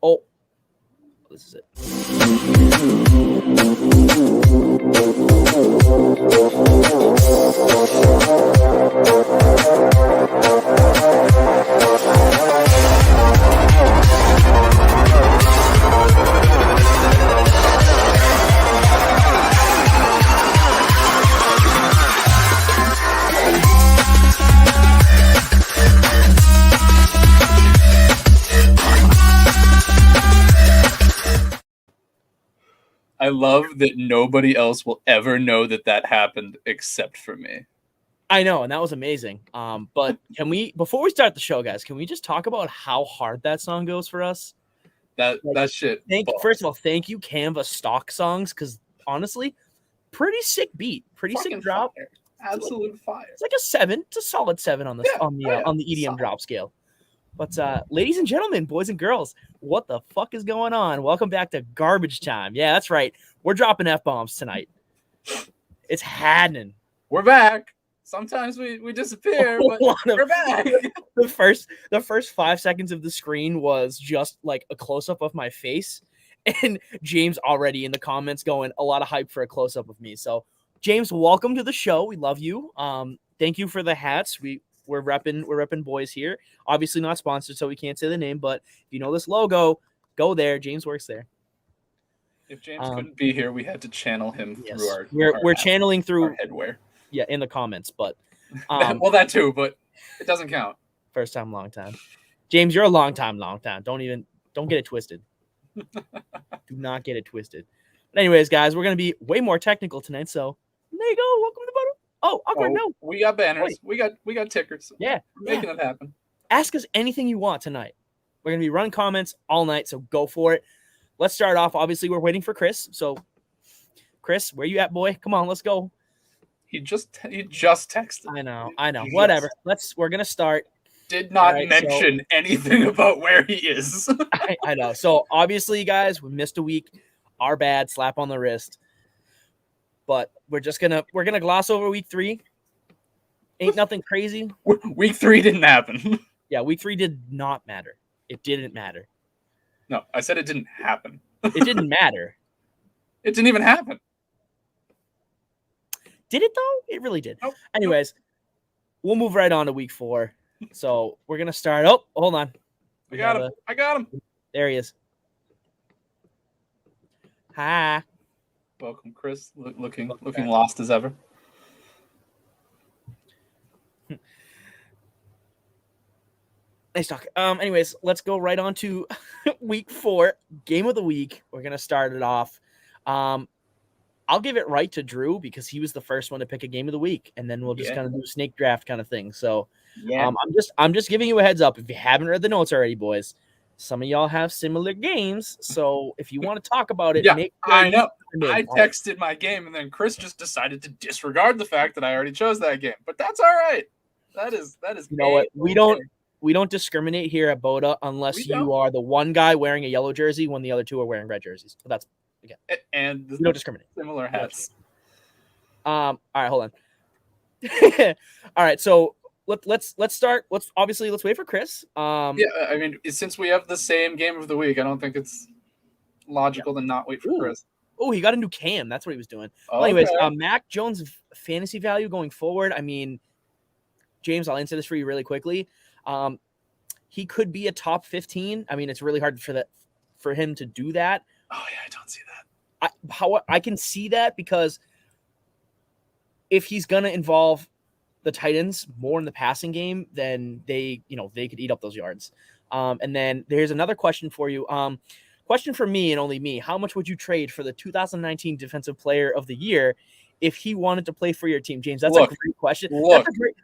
Oh, this is it. I love that nobody else will ever know that happened except for me. I know, and that was amazing. But can we, before we start the show, guys, can we just talk about how hard that song goes for us? That shit. First of all, thank you, Canva Stock Songs, because honestly, pretty sick beat, pretty Fucking sick drop. fire. Absolute fire. It's like a 7. It's a solid 7 on the on the EDM solid drop scale. But ladies and gentlemen, boys and girls, what the fuck is going on? Welcome back to Garbage Time. Yeah, that's right. We're dropping F-bombs tonight. It's happening. We're back. Sometimes we disappear, but we're back. The first 5 seconds of the screen was just like a close-up of my face, and James already in the comments going a lot of hype for a close-up of me. So, James, welcome to the show. We love you. Thank you for the hats. We're repping boys here. Obviously not sponsored, so we can't say the name, but if you know this logo, go there. James works there. If James couldn't be here, we had to channel him through our we're channeling through our headwear. Yeah, in the comments, but well, that too, but it doesn't count. First time, long time. James, you're a long time. Don't get it twisted. Do not get it twisted. But anyways, guys, we're gonna be way more technical tonight. So there you go. Welcome to the bottom. Oh, awkward. No, we got banners. Wait. We got tickers. Yeah, we're making it happen. Ask us anything you want tonight. We're gonna be running comments all night, so go for it. Let's start off. Obviously, we're waiting for Chris. So, Chris, where you at, boy? Come on, let's go. He just texted. I know. Whatever. We're gonna start. Did not mention anything about where he is. I know. So obviously, guys, we missed a week. Our bad. Slap on the wrist. But we're gonna gloss over week 3. Ain't nothing crazy. Week 3 didn't happen. Yeah, week 3 did not matter. It didn't matter. No, I said it didn't happen. It didn't matter. It didn't even happen. Did it though? It really did. Nope. Anyways, we'll move right on to week 4. So we're gonna start. Oh, hold on. I got him. There he is. Hi. Welcome, Chris. Looking lost as ever. Nice talk. Anyways, let's go right on to week 4, game of the week. We're gonna start it off. I'll give it right to Drew because he was the first one to pick a game of the week, and then we'll just kind of do a snake draft kind of thing. So, I'm just giving you a heads up. If you haven't read the notes already, boys, some of y'all have similar games. So if you want to talk about it, I know. I texted my game, and then Chris just decided to disregard the fact that I already chose that game. But that's all right. That is. You know what? We don't discriminate here at Boda unless you are the one guy wearing a yellow jersey when the other two are wearing red jerseys. So that's again. And we don't discriminate. Similar hats. All right, hold on. All right, so let's start. Let's wait for Chris. I mean, since we have the same game of the week, I don't think it's logical to not wait for Chris. Oh, he got a new cam. That's what he was doing. Okay. Well, anyways, Mac Jones' fantasy value going forward. I mean, James, I'll answer this for you really quickly. He could be a top 15. I mean, it's really hard for him to do that. Oh yeah, I don't see that. I can see that because if he's gonna involve the Titans more in the passing game, then they could eat up those yards. And then there's another question for you. Question for me and only me. How much would you trade for the 2019 Defensive Player of the Year if he wanted to play for your team? James, that's a great question.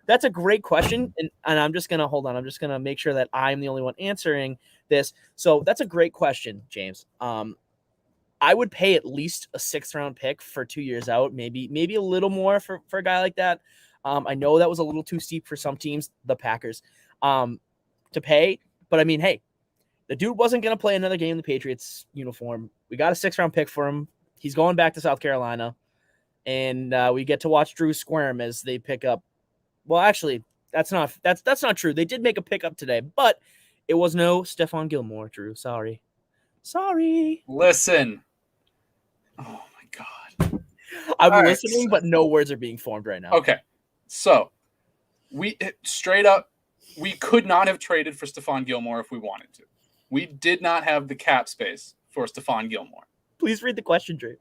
That's a great question. And I'm just going to hold on. I'm just going to make sure that I'm the only one answering this. So that's a great question, James. I would pay at least a 6th round pick for 2 years out, maybe a little more for a guy like that. I know that was a little too steep for some teams, the Packers, to pay. But I mean, hey, the dude wasn't going to play another game in the Patriots uniform. We got a 6th round pick for him. He's going back to South Carolina. And we get to watch Drew squirm as they pick up. Well, actually, that's not true. They did make a pickup today, but it was no Stephon Gilmore, Drew. Sorry. Sorry. Listen. Oh my God. I'm listening, but no words are being formed right now. Okay. So we straight up, we could not have traded for Stephon Gilmore if we wanted to. We did not have the cap space for Stephon Gilmore. Please read the question, Drew.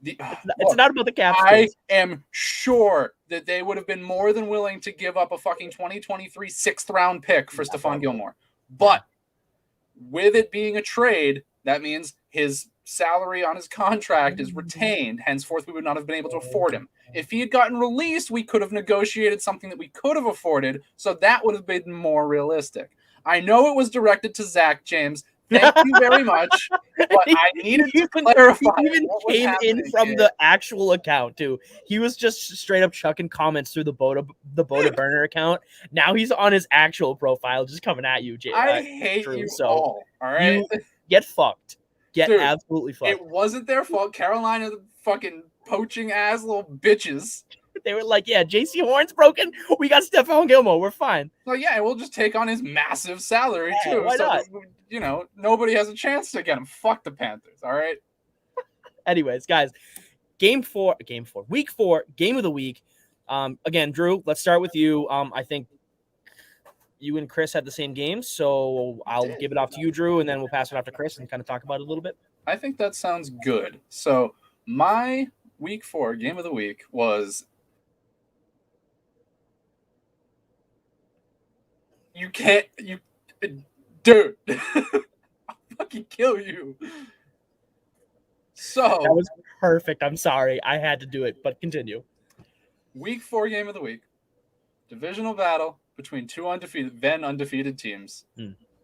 It's not about the cap space. I am sure that they would have been more than willing to give up a fucking 2023 6th-round pick for Stephon Gilmore. But with it being a trade, that means his salary on his contract is retained. Henceforth, we would not have been able to afford him. If he had gotten released, we could have negotiated something that we could have afforded, so that would have been more realistic. I know it was directed to Zack, James. Thank you very much. But I needed to clarify. He even came in from the actual account too. He was just straight up chucking comments through the Boda burner account. Now he's on his actual profile, just coming at you, Jay. I hate Drew, you all right? You get fucked. Get absolutely fucked. It wasn't their fault. Carolina, fucking poaching ass little bitches. They were like, yeah, JC Horn's broken. We got Stephon Gilmore. We're fine. Well, yeah, we'll just take on his massive salary, too. Why not? That, nobody has a chance to get him. Fuck the Panthers, all right? Anyways, guys, week 4, game of the week. Again, Drew, let's start with you. I think you and Chris had the same games, so I'll give it off to you, Drew, and then we'll pass it off to Chris and kind of talk about it a little bit. I think that sounds good. So my week 4 game of the week was... Dude, I'll fucking kill you. So that was perfect. I'm sorry. I had to do it, but continue. Week 4 game of the week. Divisional battle between two undefeated teams.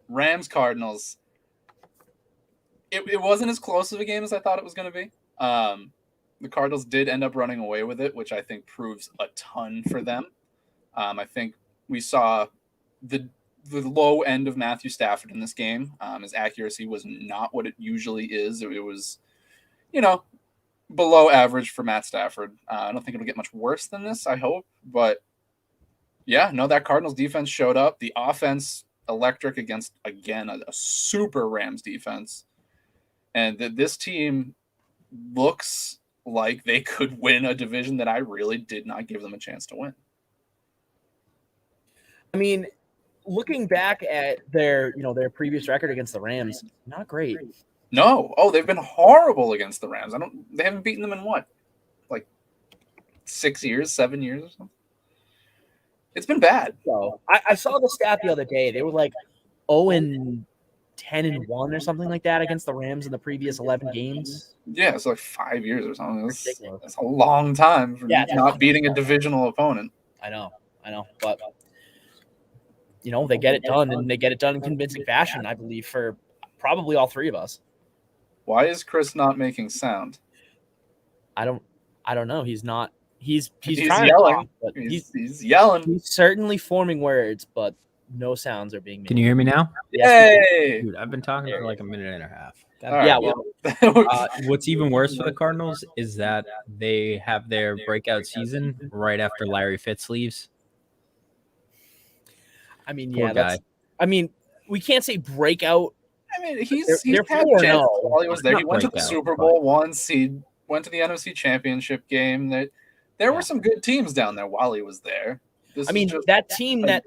Rams, Cardinals. It wasn't as close of a game as I thought it was going to be. The Cardinals did end up running away with it, which I think proves a ton for them. I think we saw the low end of Matthew Stafford in this game. His accuracy was not what it usually is. It was, below average for Matt Stafford. I don't think it'll get much worse than this, I hope. But, yeah, no, that Cardinals defense showed up. The offense, electric against, again, a super Rams defense. And this team looks like they could win a division that I really did not give them a chance to win. I mean, looking back at their previous record against the Rams, not great. No. Oh, they've been horrible against the Rams. They haven't beaten them in what? Like 6 years, 7 years or something? It's been bad. So I saw the stat the other day. They were like 0-10-1 or something like that against the Rams in the previous 11 games. Yeah, it's like 5 years or something. That's a long time for not beating a divisional opponent. I know. But they get it done, and they get it done in convincing fashion, I believe, for probably all three of us. Why is Chris not making sound? I don't know. He's not. He's trying yelling. To talk, but he's yelling. He's certainly forming words, but no sounds are being made. Can you hear me now? Yay! Dude, I've been talking for like a minute and a half. What's even worse for the Cardinals is that they have their breakout season right after Larry Fitz leaves. I mean, we can't say breakout. I mean, he's had chances while he was there. He went to the Super Bowl once. He went to the NFC Championship game. There were some good teams down there while he was there. That team that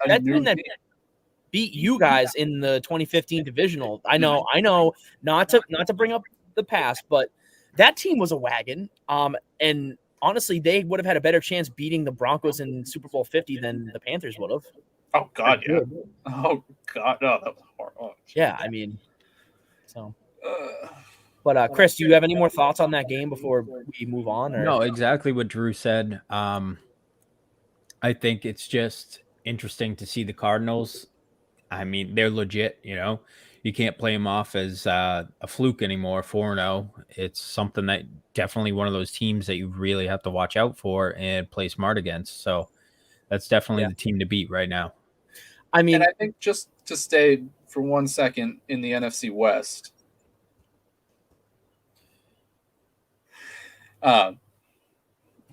beat you guys in the 2015 divisional. I know. Not to bring up the past, but that team was a wagon. And honestly, they would have had a better chance beating the Broncos in Super Bowl 50 than the Panthers would have. Oh God, yeah. Oh God, no, that was horrible. Yeah, I mean, so. But Chris, do you have any more thoughts on that game before we move on? Or? No, exactly what Drew said. I think it's just interesting to see the Cardinals. I mean, they're legit. You can't play them off as a fluke anymore. 4-0. It's something that definitely one of those teams that you really have to watch out for and play smart against. So that's definitely the team to beat right now. I mean, and I think just to stay for 1 second in the NFC West. Sorry,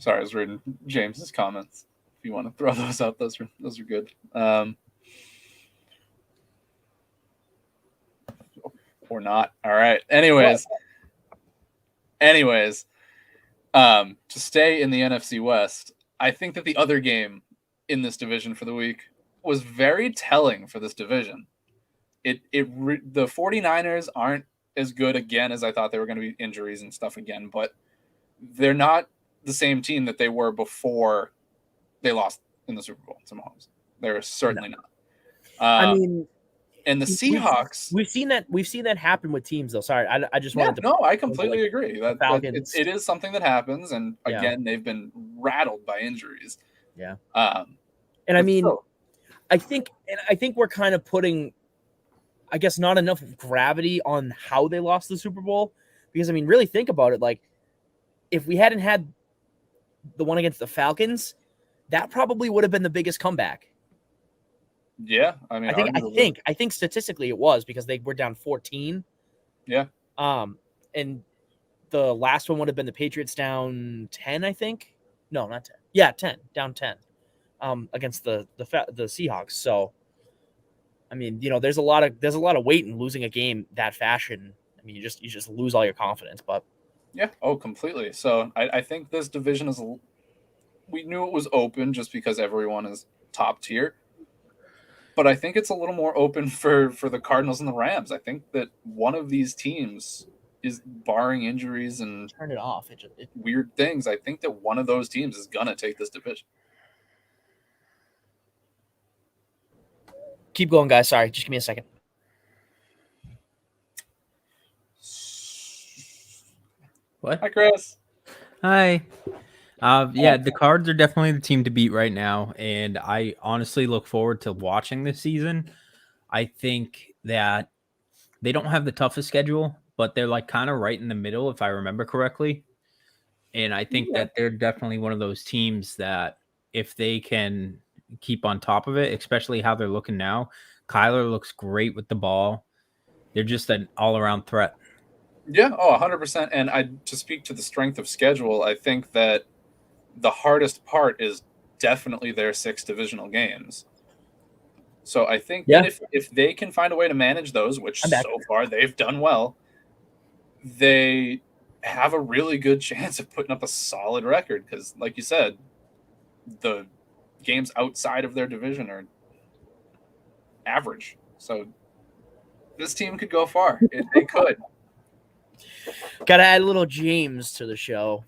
I was reading James's comments. If you want to throw those out, those are good. or not. All right. Anyways, to stay in the NFC West, I think that the other game in this division for the week was very telling for this division. The 49ers aren't as good again as I thought they were going to be, injuries and stuff again, but they're not the same team that they were before they lost in the Super Bowl to Mahomes. They're certainly not. I mean, and the Seahawks, we've seen that happen with teams though. Sorry, I just wanted to. No, I completely agree. That Falcons. It is something that happens, and again, they've been rattled by injuries. Yeah. And I mean, I think we're kind of putting, I guess, not enough gravity on how they lost the Super Bowl, because I mean, really think about it. Like, if we hadn't had the one against the Falcons, that probably would have been the biggest comeback. Yeah, I mean, I think statistically it was, because they were down 14. Yeah. And the last one would have been the Patriots down 10, I think. No, not 10. Yeah, 10, down 10. Against the Seahawks. So, I mean, you know, there's a lot of weight in losing a game that fashion. I mean, you just lose all your confidence. But yeah, completely. So I think this division is. We knew it was open just because everyone is top tier, but I think it's a little more open for the Cardinals and the Rams. I think that one of these teams is, barring injuries and turn it off. Weird things, I think that one of those teams is gonna take this division. Keep going, guys. Sorry, just give me a second. What? Hi, Chris. Hi. The Cards are definitely the team to beat right now, and I honestly look forward to watching this season. I think that they don't have the toughest schedule, but they're like kind of right in the middle, if I remember correctly. And I think that they're definitely one of those teams that, if they can keep on top of it, especially how they're looking now, Kyler looks great with the ball. They're just an all-around threat. Yeah, 100%. And to speak to the strength of schedule, I think that the hardest part is definitely their 6 divisional games. So I think that if they can find a way to manage those, which so far they've done well, they have a really good chance of putting up a solid record, because, like you said, the games outside of their division are average. So this team could go far. They could. Got to add a little James to the show.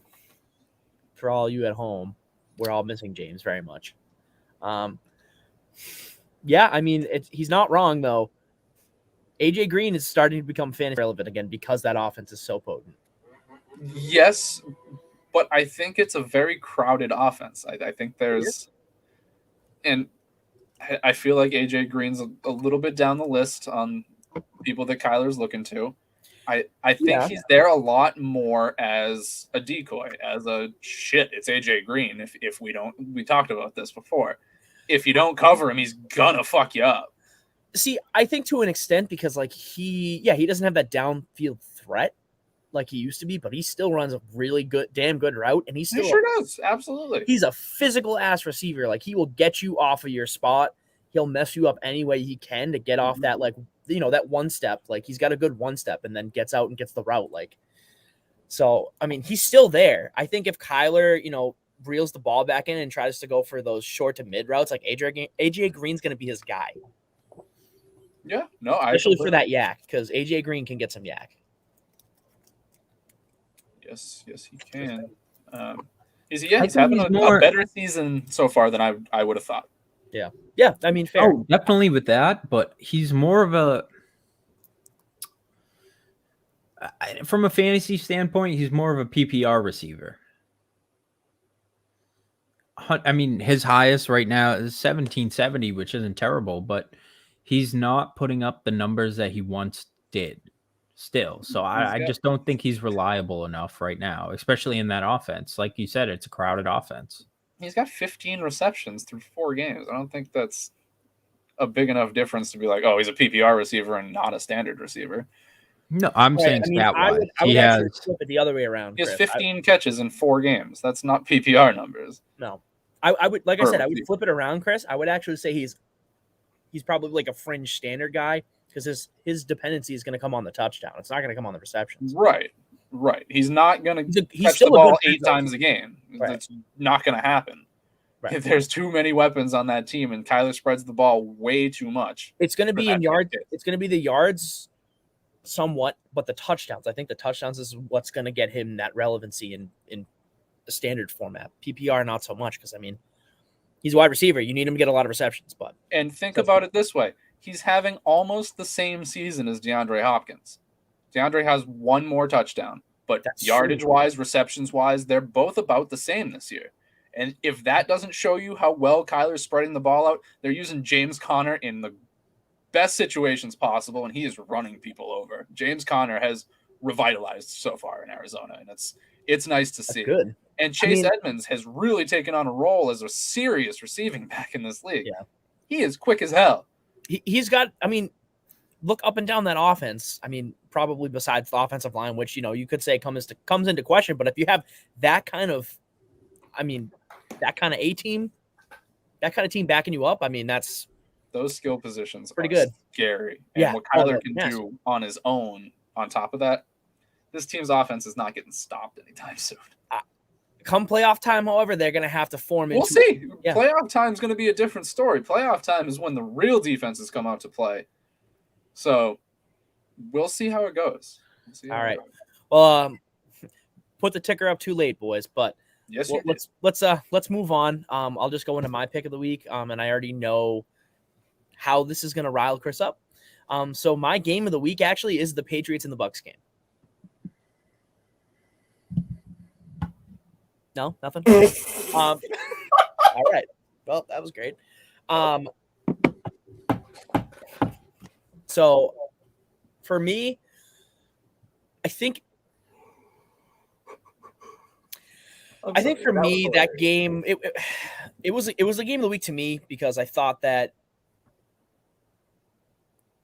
For all you at home, we're all missing James very much. Yeah, I mean, he's not wrong, though. AJ Green is starting to become fantasy relevant again because that offense is so potent. Yes, but I think it's a very crowded offense. I think there's, and I feel like AJ Green's a little bit down the list on people that Kyler's looking to. I think he's there a lot more as a decoy, as it's AJ Green. If we talked about this before. If you don't cover him, he's gonna fuck you up. See, I think to an extent, because like he doesn't have that downfield threat like he used to be, but he still runs a really damn good route, and he sure does. Absolutely. He's a physical ass receiver. Like, he will get you off of your spot. He'll mess you up any way he can to get off that, like, you know, that one step. Like, he's got a good one step and then gets out and gets the route. Like, so, I mean, he's still there. I think if Kyler, you know, reels the ball back in and tries to go for those short to mid routes, like AJ Green's going to be his guy. Yeah, no, especially for that yak, because AJ Green can get some yak. Yes, he can. He's having a better season so far than I would have thought. Yeah. I mean, fair. Oh, definitely with that, but he's more of a, from a fantasy standpoint, he's more of a PPR receiver. I mean, his highest right now is 1770, which isn't terrible, but he's not putting up the numbers that he once did still. So I just don't think he's reliable enough right now, especially in that offense. Like you said, it's a crowded offense. He's got 15 receptions through 4 games. I don't think that's a big enough difference to be like, oh, he's a PPR receiver and not a standard receiver. No, I'm saying I would actually flip it the other way around. He has 15 catches in 4 games. That's not PPR numbers. No. I would, like I said, I would flip it around, Chris. I would actually say he's probably like a fringe standard guy because his dependency is going to come on the touchdown. It's not going to come on the receptions. Right. He's not going to He's catch still the a good ball 8 passer. times a game. Right. That's not going to happen. Right. If there's too many weapons on that team and Kyler spreads the ball way too much. It's going to be in yards. It's going to be the yards somewhat, but the touchdowns. I think the touchdowns is what's going to get him that relevancy in the standard format. PPR, not so much, because, I mean, he's a wide receiver. You need him to get a lot of receptions. And think about it this way. He's having almost the same season as DeAndre Hopkins. DeAndre has one more touchdown, but yardage-wise, receptions-wise, they're both about the same this year. And if that doesn't show you how well Kyler's spreading the ball out, they're using James Conner in the best situations possible, and he is running people over. James Conner has revitalized so far in Arizona, and it's nice to see. Good. And Chase Edmonds has really taken on a role as a serious receiving back in this league. Yeah. He is quick as hell. He's got, I mean, look up and down that offense. I mean, probably besides the offensive line, which, you could say comes into question. But if you have that kind of, that kind of team backing you up, I mean, that's those skill positions pretty are good. Scary. And what Kyler can do on his own, on top of that, this team's offense is not getting stopped anytime soon. Come playoff time, however, they're going to have to form. We'll see. Yeah. Playoff time is going to be a different story. Playoff time is when the real defenses come out to play. So we'll see how it goes. All right. Well, put the ticker up too late, boys. But yes, let's move on. I'll just go into my pick of the week. And I already know how this is going to rile Chris up. So my game of the week actually is the Patriots and the Bucs game. No, nothing. All right. Well, that was great. So for me, I think for me that game it was a game of the week to me because I thought that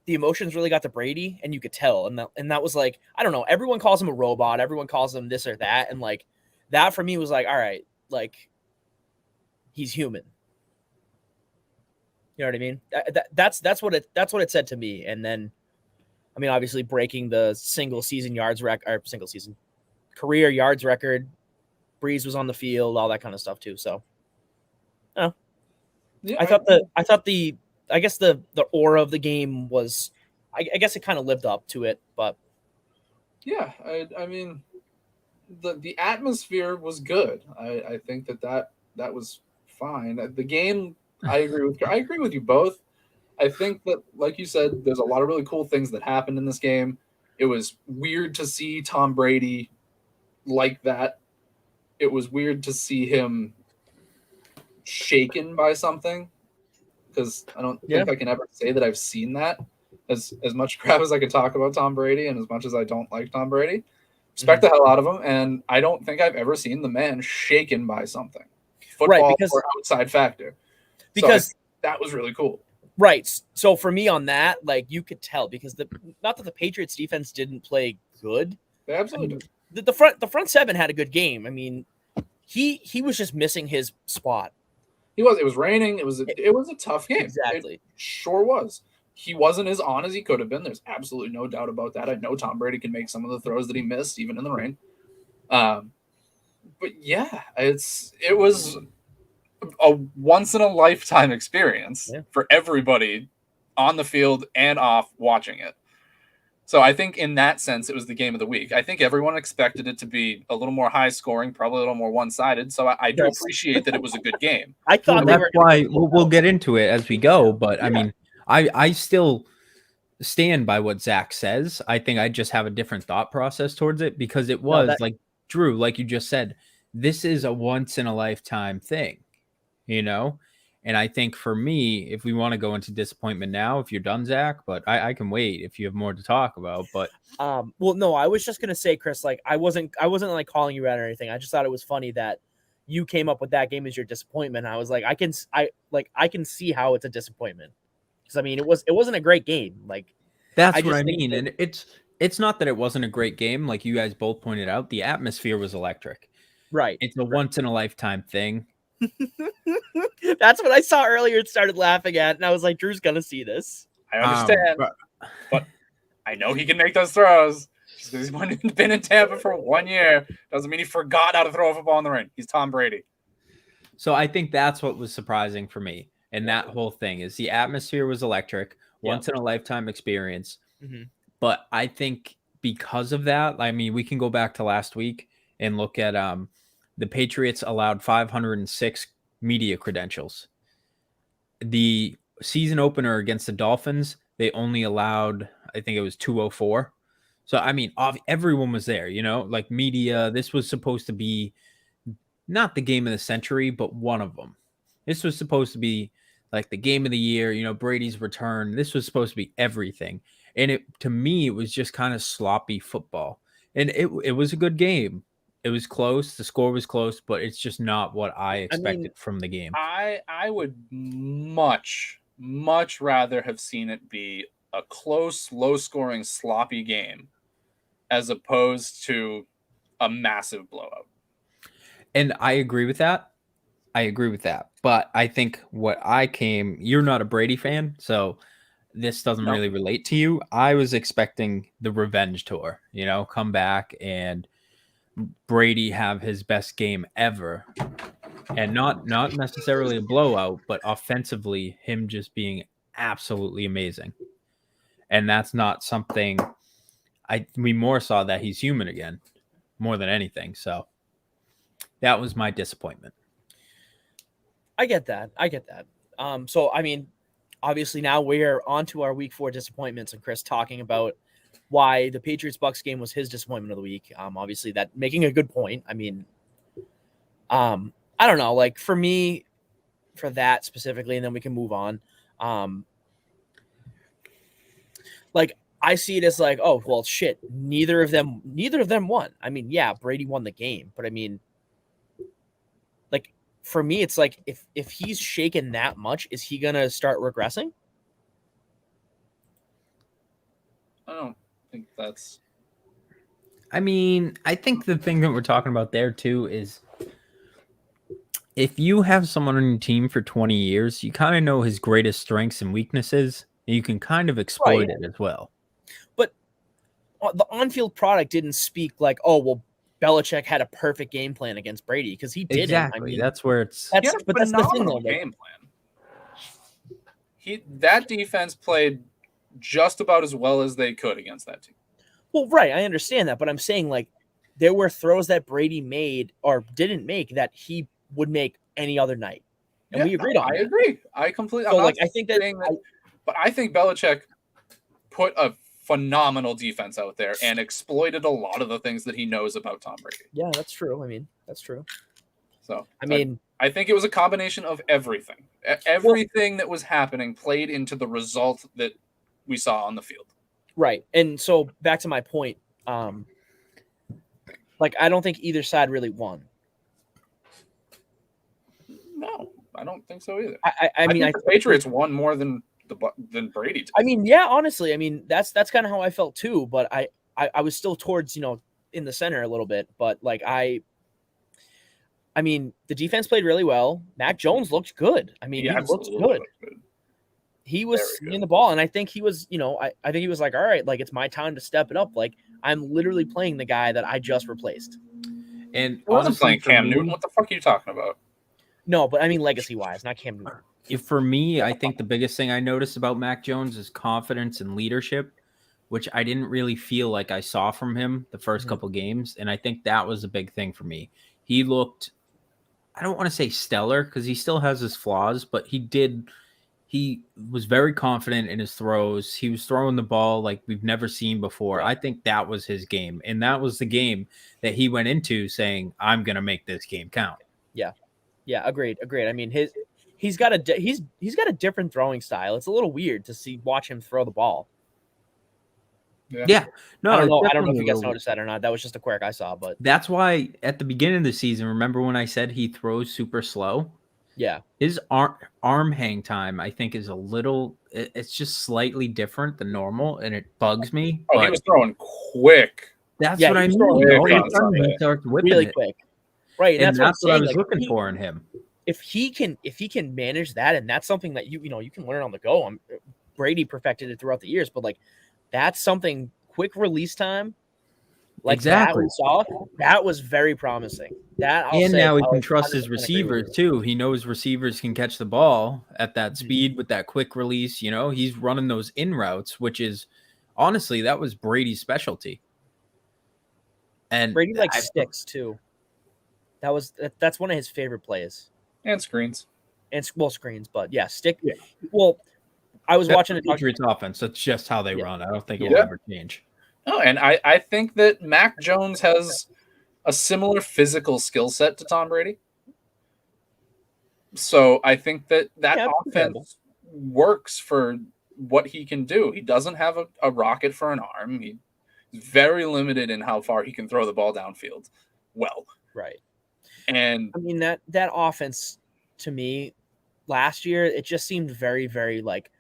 the emotions really got to Brady, and you could tell, and that was like, I don't know, everyone calls him a robot, everyone calls him this or that, and like that for me was like, all right, like he's human. You know what I mean? That's what it said to me. And then, I mean, obviously breaking the single season career yards record. Breeze was on the field, all that kind of stuff too. So, yeah, I guess the aura of the game was, I guess it kind of lived up to it, but yeah, I mean, the atmosphere was good. I think that was fine. The game, I agree with you both. I think that, like you said, there's a lot of really cool things that happened in this game. It was weird to see Tom Brady like that. It was weird to see him shaken by something, because I don't think I can ever say that I've seen that. As much crap as I could talk about Tom Brady, and as much as I don't like Tom Brady, respect the hell out of him, and I don't think I've ever seen the man shaken by something. Football or outside factor. Because that was really cool. Right. So for me on that, like, you could tell, because not that the Patriots defense didn't play good. They absolutely did. The front seven had a good game. I mean, he was just missing his spot. He was. It was raining. It was a tough game. Exactly. It sure was. He wasn't as on as he could have been. There's absolutely no doubt about that. I know Tom Brady can make some of the throws that he missed, even in the rain. But yeah, it was a once in a lifetime experience for everybody on the field and off watching it. So I think in that sense, it was the game of the week. I think everyone expected it to be a little more high scoring, probably a little more one-sided. So I do appreciate that it was a good game. I thought that's why we'll get into it as we go. But I mean, I still stand by what Zack says. I think I just have a different thought process towards it, because it was like Drew, like you just said, this is a once in a lifetime thing, you know? And I think for me, if we want to go into disappointment now, if you're done, Zack, but I can wait if you have more to talk about. But well, no, I was just gonna say, Chris, like I wasn't like calling you out or anything. I just thought it was funny that you came up with that game as your disappointment. I was like, I can see how it's a disappointment, because I mean, it wasn't a great game. Like, that's what I mean. And it's not that it wasn't a great game, like you guys both pointed out. The atmosphere was electric. Right. It's a once in a lifetime thing. That's what I saw earlier and started laughing at, and I was like, Drew's gonna see this. I understand. but I know he can make those throws. Just because he's been in Tampa for 1 year doesn't mean he forgot how to throw a football in the rain. He's Tom Brady. So I think that's what was surprising for me. And that whole thing is the atmosphere was electric, once in a lifetime experience. Mm-hmm. But I think because of that, I mean, we can go back to last week and look at the Patriots allowed 506 media credentials. The season opener against the Dolphins, they only allowed, I think it was 204. So, I mean, everyone was there, like media. This was supposed to be not the game of the century, but one of them. This was supposed to be like the game of the year, Brady's return. This was supposed to be everything. And to me, it was just kind of sloppy football. And it was a good game. It was close. The score was close, but it's just not what I expected from the game. I would much rather have seen it be a close, low-scoring, sloppy game as opposed to a massive blowout. And I agree with that. But I think you're not a Brady fan, so this doesn't really relate to you. I was expecting the revenge tour, come back and Brady have his best game ever. And not necessarily a blowout, but offensively, him just being absolutely amazing. And that's not something we more saw that he's human again, more than anything. So that was my disappointment. I get that. So, I mean, obviously now we're on to our week 4 disappointments, and Chris talking about why the Patriots-Bucks game was his disappointment of the week. Obviously that making a good point. I mean, I don't know, like for me, for that specifically, and then we can move on. Like I see it as like, oh, well, shit, neither of them won. I mean, yeah, Brady won the game, but I mean, like for me, it's like if he's shaken that much, is he gonna start regressing? I don't think that's. I mean, I think the thing that we're talking about there too is if you have someone on your team for 20 years, you kind of know his greatest strengths and weaknesses, and you can kind of exploit it as well. But the on-field product didn't speak like, oh, well, Belichick had a perfect game plan against Brady, because he didn't. Exactly. I mean, that's where it's. That's the thing, though. Game plan. That defense played just about as well as they could against that team. Well, right, I understand that, but I'm saying like there were throws that Brady made or didn't make that he would make any other night, and we agreed on. I agree. I completely. So, like, I think that, but I think Belichick put a phenomenal defense out there and exploited a lot of the things that he knows about Tom Brady. Yeah, that's true. I mean, that's true. So, I mean, I think it was a combination of everything. Everything that was happening played into the result that we saw on the field. Right. And so back to my point, like I don't think either side really won. No, I don't think so either. I mean, the Patriots won more than Brady did. I mean, yeah, honestly, I mean that's kind of how I felt too. But I was still towards in the center a little bit. But like I mean, the defense played really well. Mac Jones looked good. I mean, he looked good. He was seeing the ball, and I think he was, I think he was like, all right, like it's my time to step it up. Like I'm literally playing the guy that I just replaced. And I wasn't playing Cam Newton. What the fuck are you talking about? No, but I mean legacy-wise, not Cam Newton. For me, I think the biggest thing I noticed about Mac Jones is confidence and leadership, which I didn't really feel like I saw from him the first couple games, and I think that was a big thing for me. He looked, I don't want to say stellar because he still has his flaws, but he was very confident in his throws. He was throwing the ball like we've never seen before. I think that was his game. And that was the game that he went into saying, I'm going to make this game count. Yeah. Yeah. Agreed. I mean, he's got a different throwing style. It's a little weird to watch him throw the ball. Yeah. No, I don't know if you guys noticed that or not. That was just a quirk I saw, but that's why at the beginning of the season, remember when I said he throws super slow? Yeah. His arm hang time, I think, is it's just slightly different than normal, and it bugs me. Oh, he was throwing quick. That's what I mean. He starts whipping really quick. Right. And that's what I was looking for in him. If he can manage that, and that's something that you can learn on the go. Brady perfected it throughout the years, but like that's something quick release time. Like that Exactly. we saw, that was very promising. That I'll And say. now he I can would trust his 100% agree with receivers you. too. He knows receivers can catch the ball at that Mhm. speed with that quick release. You know, he's running those in routes, which is honestly that was Brady's specialty. And Brady like I, sticks too. That's one of his favorite plays. And screens. And well, screens, but yeah, stick. Yeah. Well, I was that's watching the it. Patriots offense. That's just how they Yeah. run. I don't think it Yeah. will ever change. Oh, and I think that Mac Jones has a similar physical skill set to Tom Brady. So I think that Yeah, offense works for what he can do. He doesn't have a rocket for an arm. He's very limited in how far he can throw the ball downfield. Well, right. and I mean that offense to me last year it just seemed very very like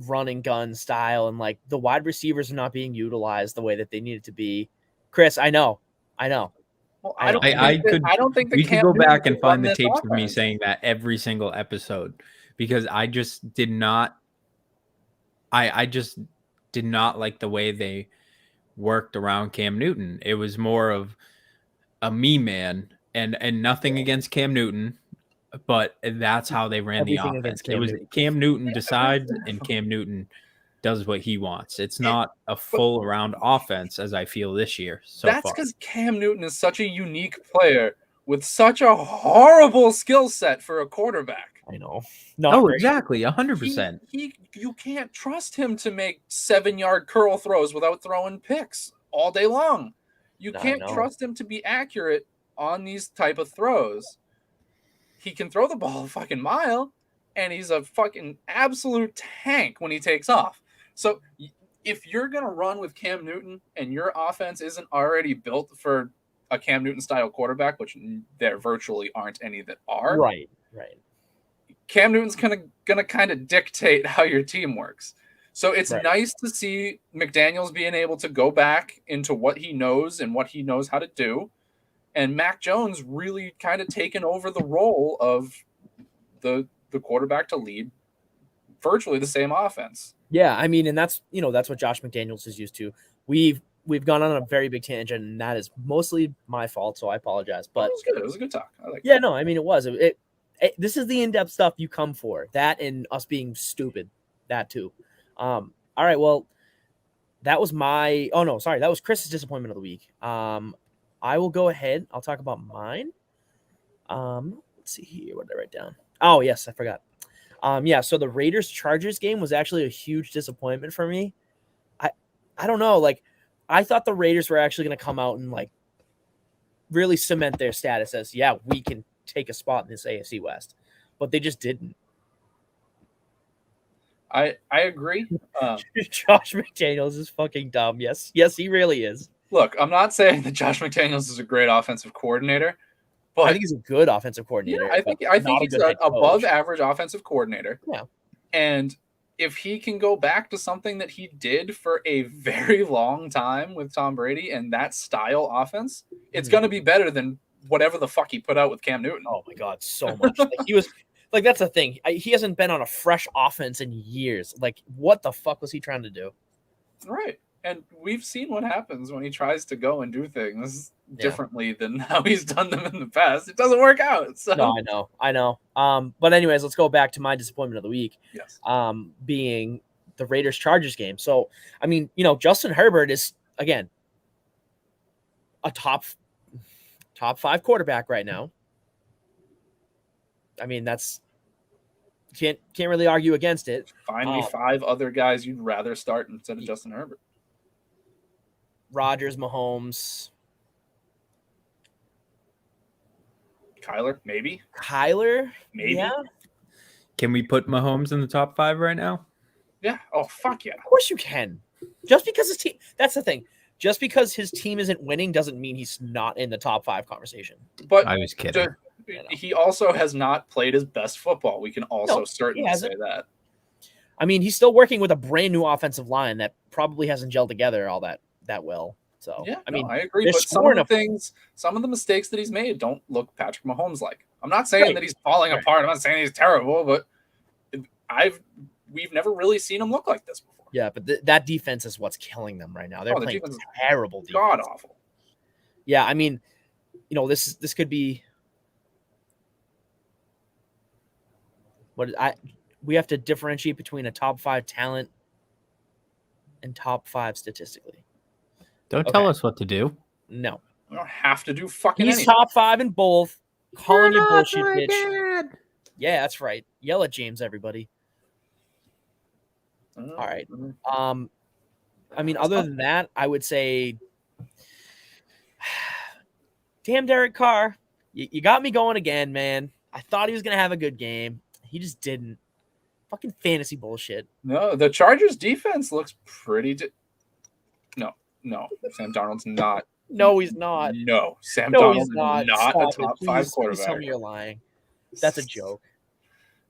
run and gun style, and like the wide receivers are not being utilized the way that they needed to be. Chris, I know. well, I know. I don't think that We could Cam go Newton back and could find run the this tapes of me offense. saying that every single episode because I just did not. I just did not like the way they worked around Cam Newton. It was more of a me man and nothing against Cam Newton, but that's how they ran the Everything against offense. It Cam was Newton. Cam Newton decides and Cam Newton does what he wants. It's not a full around offense as I feel this year so That's far. because Cam Newton is such a unique player with such a horrible skill set for a quarterback. I know. Exactly, 100%. You can't trust him to make 7-yard curl throws without throwing picks all day long. You can't trust him to be accurate on these type of throws. He can throw the ball a fucking mile, and he's a fucking absolute tank when he takes off. So if you're going to run with Cam Newton and your offense isn't already built for a Cam Newton style quarterback, which there virtually aren't any that are. Right. Cam Newton's gonna kind of dictate how your team works. So it's nice to see McDaniels being able to go back into what he knows and what he knows how to do. And Mac Jones really kind of taken over the role of the quarterback to lead virtually the same offense. Yeah, I mean, and that's what Josh McDaniels is used to. We've gone on a very big tangent, and that is mostly my fault, so I apologize. But it was good. It was a good talk. I like. Yeah, no, I mean it was. This is the in-depth stuff you come for. That and us being stupid. That too. All right, well, that was my. Oh no, sorry, that was Chris's disappointment of the week. I will go ahead. I'll talk about mine. Let's see here. What did I write down? Oh yes, I forgot. Yeah. So the Raiders Chargers game was actually a huge disappointment for me. I don't know. Like, I thought the Raiders were actually going to come out and like really cement their status as we can take a spot in this AFC West, but they just didn't. I agree. Josh McDaniels is fucking dumb. Yes, he really is. Look, I'm not saying that Josh McDaniels is a great offensive coordinator, but I think he's a good offensive coordinator. Yeah, I think he's an above average offensive coordinator. Yeah. And if he can go back to something that he did for a very long time with Tom Brady and that style offense, it's going to be better than whatever the fuck he put out with Cam Newton. Oh my God, so much. Like, he was like, that's the thing. He hasn't been on a fresh offense in years. Like, what the fuck was he trying to do? Right. And we've seen what happens when he tries to go and do things differently than how he's done them in the past. It doesn't work out. So. No, I know. But anyways, let's go back to my disappointment of the week. Yes. Being the Raiders Chargers game. So, I mean, Justin Herbert is, again, a top 5 quarterback right now. I mean, that's can't really argue against it. Find me 5 other guys you'd rather start instead of Justin Herbert. Rodgers, Mahomes, Kyler, maybe. Yeah. Can we put Mahomes in the top 5 right now? Yeah. Oh, fuck yeah. Of course you can. Just because his team, that's the thing. Just because his team isn't winning doesn't mean he's not in the top 5 conversation. But I was kidding. He also has not played his best football. We can also certainly say that. I mean, he's still working with a brand new offensive line that probably hasn't gelled together all that well. So yeah, I mean, I agree. But some of the mistakes that he's made don't look Patrick Mahomes like. I'm not saying that he's falling apart. I'm not saying he's terrible, but we've never really seen him look like this before. Yeah, but that defense is what's killing them right now. They're The playing defense is terrible defense. god awful. Yeah, I mean, this could be we have to differentiate between a top 5 talent and top 5 statistically. Don't tell us what to do. No. We don't have to do fucking He's anything. top 5 in both. Calling you bullshit, bitch. Dad. Yeah, that's right. Yell at James, everybody. All right. I mean, other than that, I would say, damn Derek Carr, you got me going again, man. I thought he was gonna have a good game. He just didn't. Fucking fantasy bullshit. No, the Chargers defense looks pretty. No, Sam Darnold's not. No, he's not. No, Sam No, Darnold he's is not. not Stop a top it. 5 Please quarterback. tell me you're lying. That's a joke.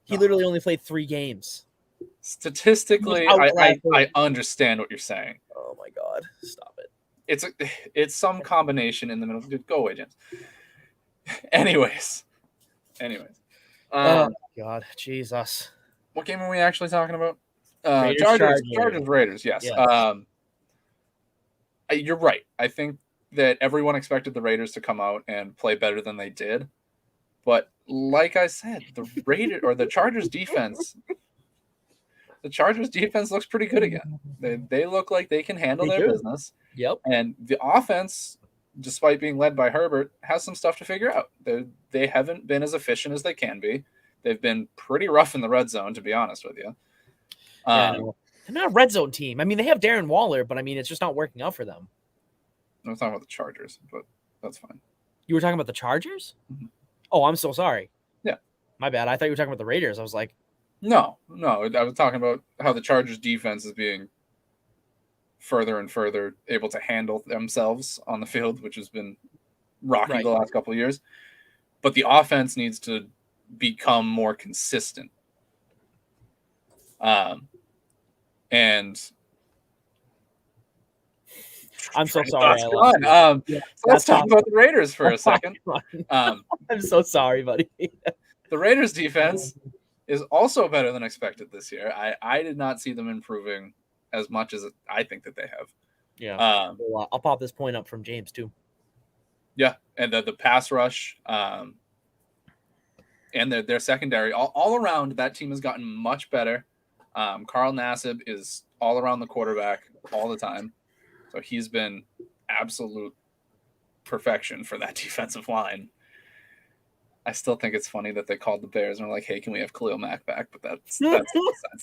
He No. literally only played 3 games. Statistically, I understand what you're saying. Oh my god, stop it. It's some combination in the middle. Dude, go away, James. Anyways. Oh god, Jesus. What game are we actually talking about? Raiders, Chargers, Raiders. Yes. Yeah. You're right. I think that everyone expected the Raiders to come out and play better than they did, but like I said, the Chargers defense. The Chargers defense looks pretty good again. They look like they can handle their business. Yep. And the offense, despite being led by Herbert, has some stuff to figure out. They haven't been as efficient as they can be. They've been pretty rough in the red zone, to be honest with you. They're not a red zone team. I mean, they have Darren Waller, but I mean, it's just not working out for them. I'm talking about the Chargers, but that's fine. You were talking about the Chargers? Mm-hmm. Oh, I'm so sorry. Yeah. My bad. I thought you were talking about the Raiders. I was like, No. I was talking about how the Chargers defense is being further and further able to handle themselves on the field, which has been rocky the last couple of years. But the offense needs to become more consistent. And I'm so sorry. So let's talk about the Raiders for a second. I'm so sorry, buddy. The Raiders defense is also better than expected this year. I did not see them improving as much as I think that they have. Yeah. I'll pop this point up from James too. Yeah, and the pass rush and their secondary, all around, that team has gotten much better. Carl Nassib is all around the quarterback all the time. So he's been absolute perfection for that defensive line. I still think it's funny that they called the Bears and were like, hey, can we have Khalil Mack back? But that's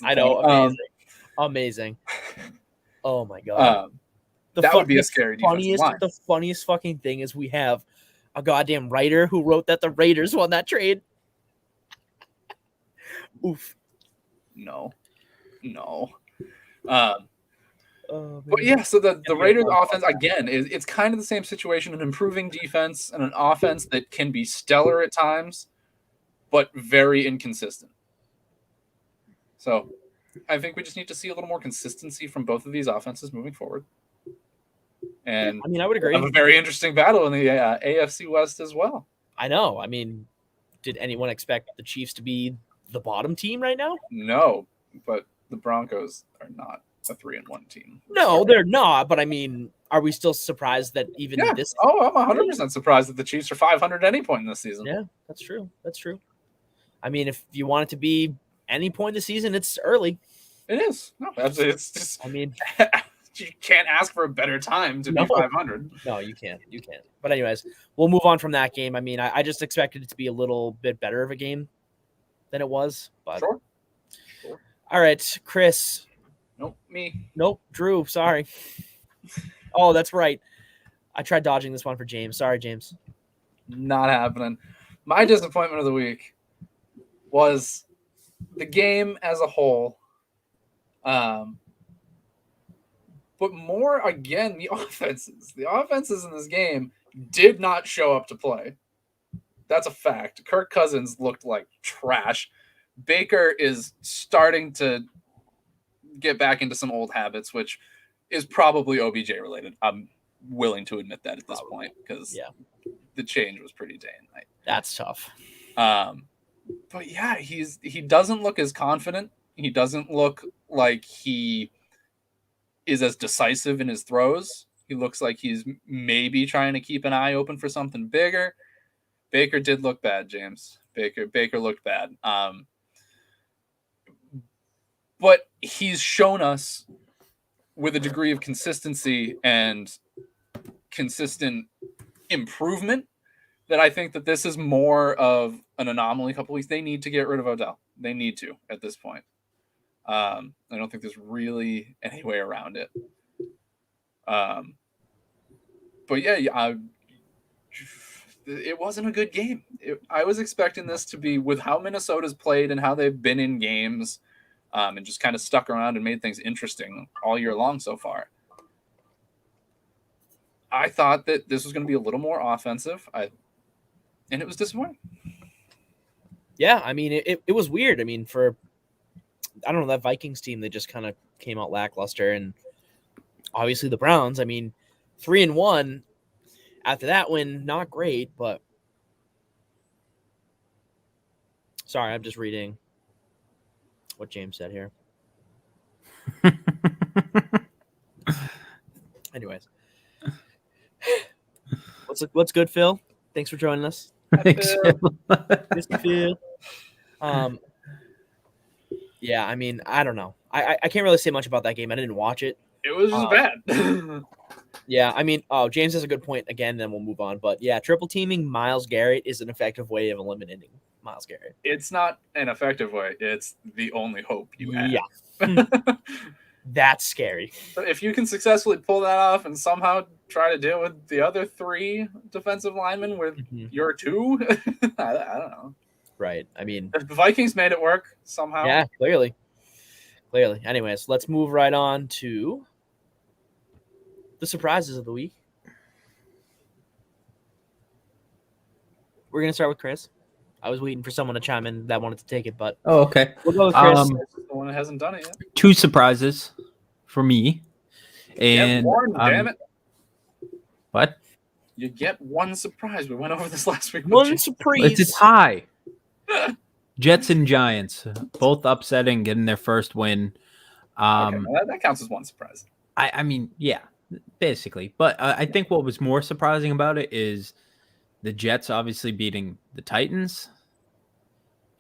I know. Amazing. Oh, my God. That would be a scary defensive line. The funniest fucking thing is we have a goddamn writer who wrote that the Raiders won that trade. Oof. No. But yeah, so the Raiders offense, again, it's kind of the same situation, an improving defense and an offense that can be stellar at times, but very inconsistent. So I think we just need to see a little more consistency from both of these offenses moving forward. And I mean, I would agree. Have a very interesting battle in the AFC West as well. I know. I mean, did anyone expect the Chiefs to be the bottom team right now? No, but the Broncos are not a 3-1 team. No, they're not. But I mean, are we still surprised that even this? Oh, I'm 100% surprised that the Chiefs are 500 at any point in this season. Yeah, that's true. I mean, if you want it to be any point in the season, it's early. It is. No, it's just. I mean, you can't ask for a better time to be 500. No, you can't. But anyways, we'll move on from that game. I mean, I just expected it to be a little bit better of a game than it was. But sure. All right, Chris. Nope, me. Nope, Drew. Sorry. Oh, that's right. I tried dodging this one for James. Sorry, James. Not happening. My disappointment of the week was the game as a whole. But more, again, the offenses. The offenses in this game did not show up to play. That's a fact. Kirk Cousins looked like trash. Baker is starting to get back into some old habits, which is probably OBJ related. I'm willing to admit that at this point because the change was pretty day and night. That's tough. But yeah, he doesn't look as confident He doesn't look like he is as decisive in his throws. He looks like he's maybe trying to keep an eye open for something bigger. Baker did look bad, James. Baker looked bad. But he's shown us with a degree of consistency and consistent improvement that I think that this is more of an anomaly. A couple weeks, they need to get rid of Odell. They need to at this point. I don't think there's really any way around it. But yeah, it wasn't a good game. I was expecting this to be, with how Minnesota's played and how they've been in games, and just kind of stuck around and made things interesting all year long so far. I thought that this was going to be a little more offensive, and it was disappointing. Yeah, I mean, it was weird. I mean, I don't know, that Vikings team, they just kind of came out lackluster, and obviously the Browns, I mean, 3-1 after that win, not great, but sorry, I'm just reading what James said here. Anyways, what's good, Phil? Thanks for joining us. Thanks. Mr. Phil. Yeah, I mean, I don't know. I can't really say much about that game. I didn't watch it. It was just bad. Yeah, I mean, James has a good point again, then we'll move on. But yeah, triple teaming Myles Garrett is an effective way of eliminating Myles Garrett. It's not an effective way. It's the only hope you have. Yeah. That's scary. But if you can successfully pull that off and somehow try to deal with the other 3 defensive linemen with your 2, I don't know. Right. I mean, the Vikings made it work somehow. Yeah, clearly. Anyways, let's move right on to the surprises of the week. We're going to start with Chris. I was waiting for someone to chime in that wanted to take it, but okay. We'll go with Chris. The one that hasn't done it yet. 2 surprises for me. And damn it. What? You get 1 surprise. We went over this last week. One surprise. It's a tie. Jets and Giants, both upsetting, getting their first win. Okay, that counts as 1 surprise. I mean, yeah, basically. But I think what was more surprising about it is the Jets obviously beating the Titans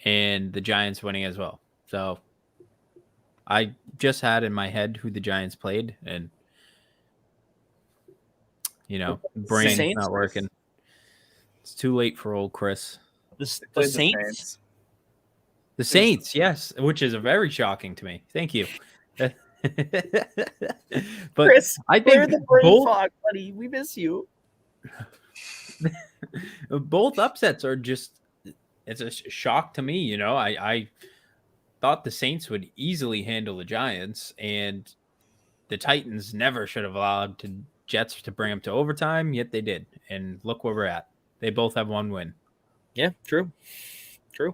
and the Giants winning as well. So I just had in my head who the Giants played, and brain's Saints? not working. It's too late for old Chris. The Saints? The Saints, yes, which is very shocking to me. Thank you. But Chris, I think the brain fog, buddy. We miss you. Both upsets are just, it's a shock to me. I thought the Saints would easily handle the Giants, and the Titans never should have allowed the Jets to bring them to overtime, yet they did. And look where we're at. They both have 1 win. Yeah, true.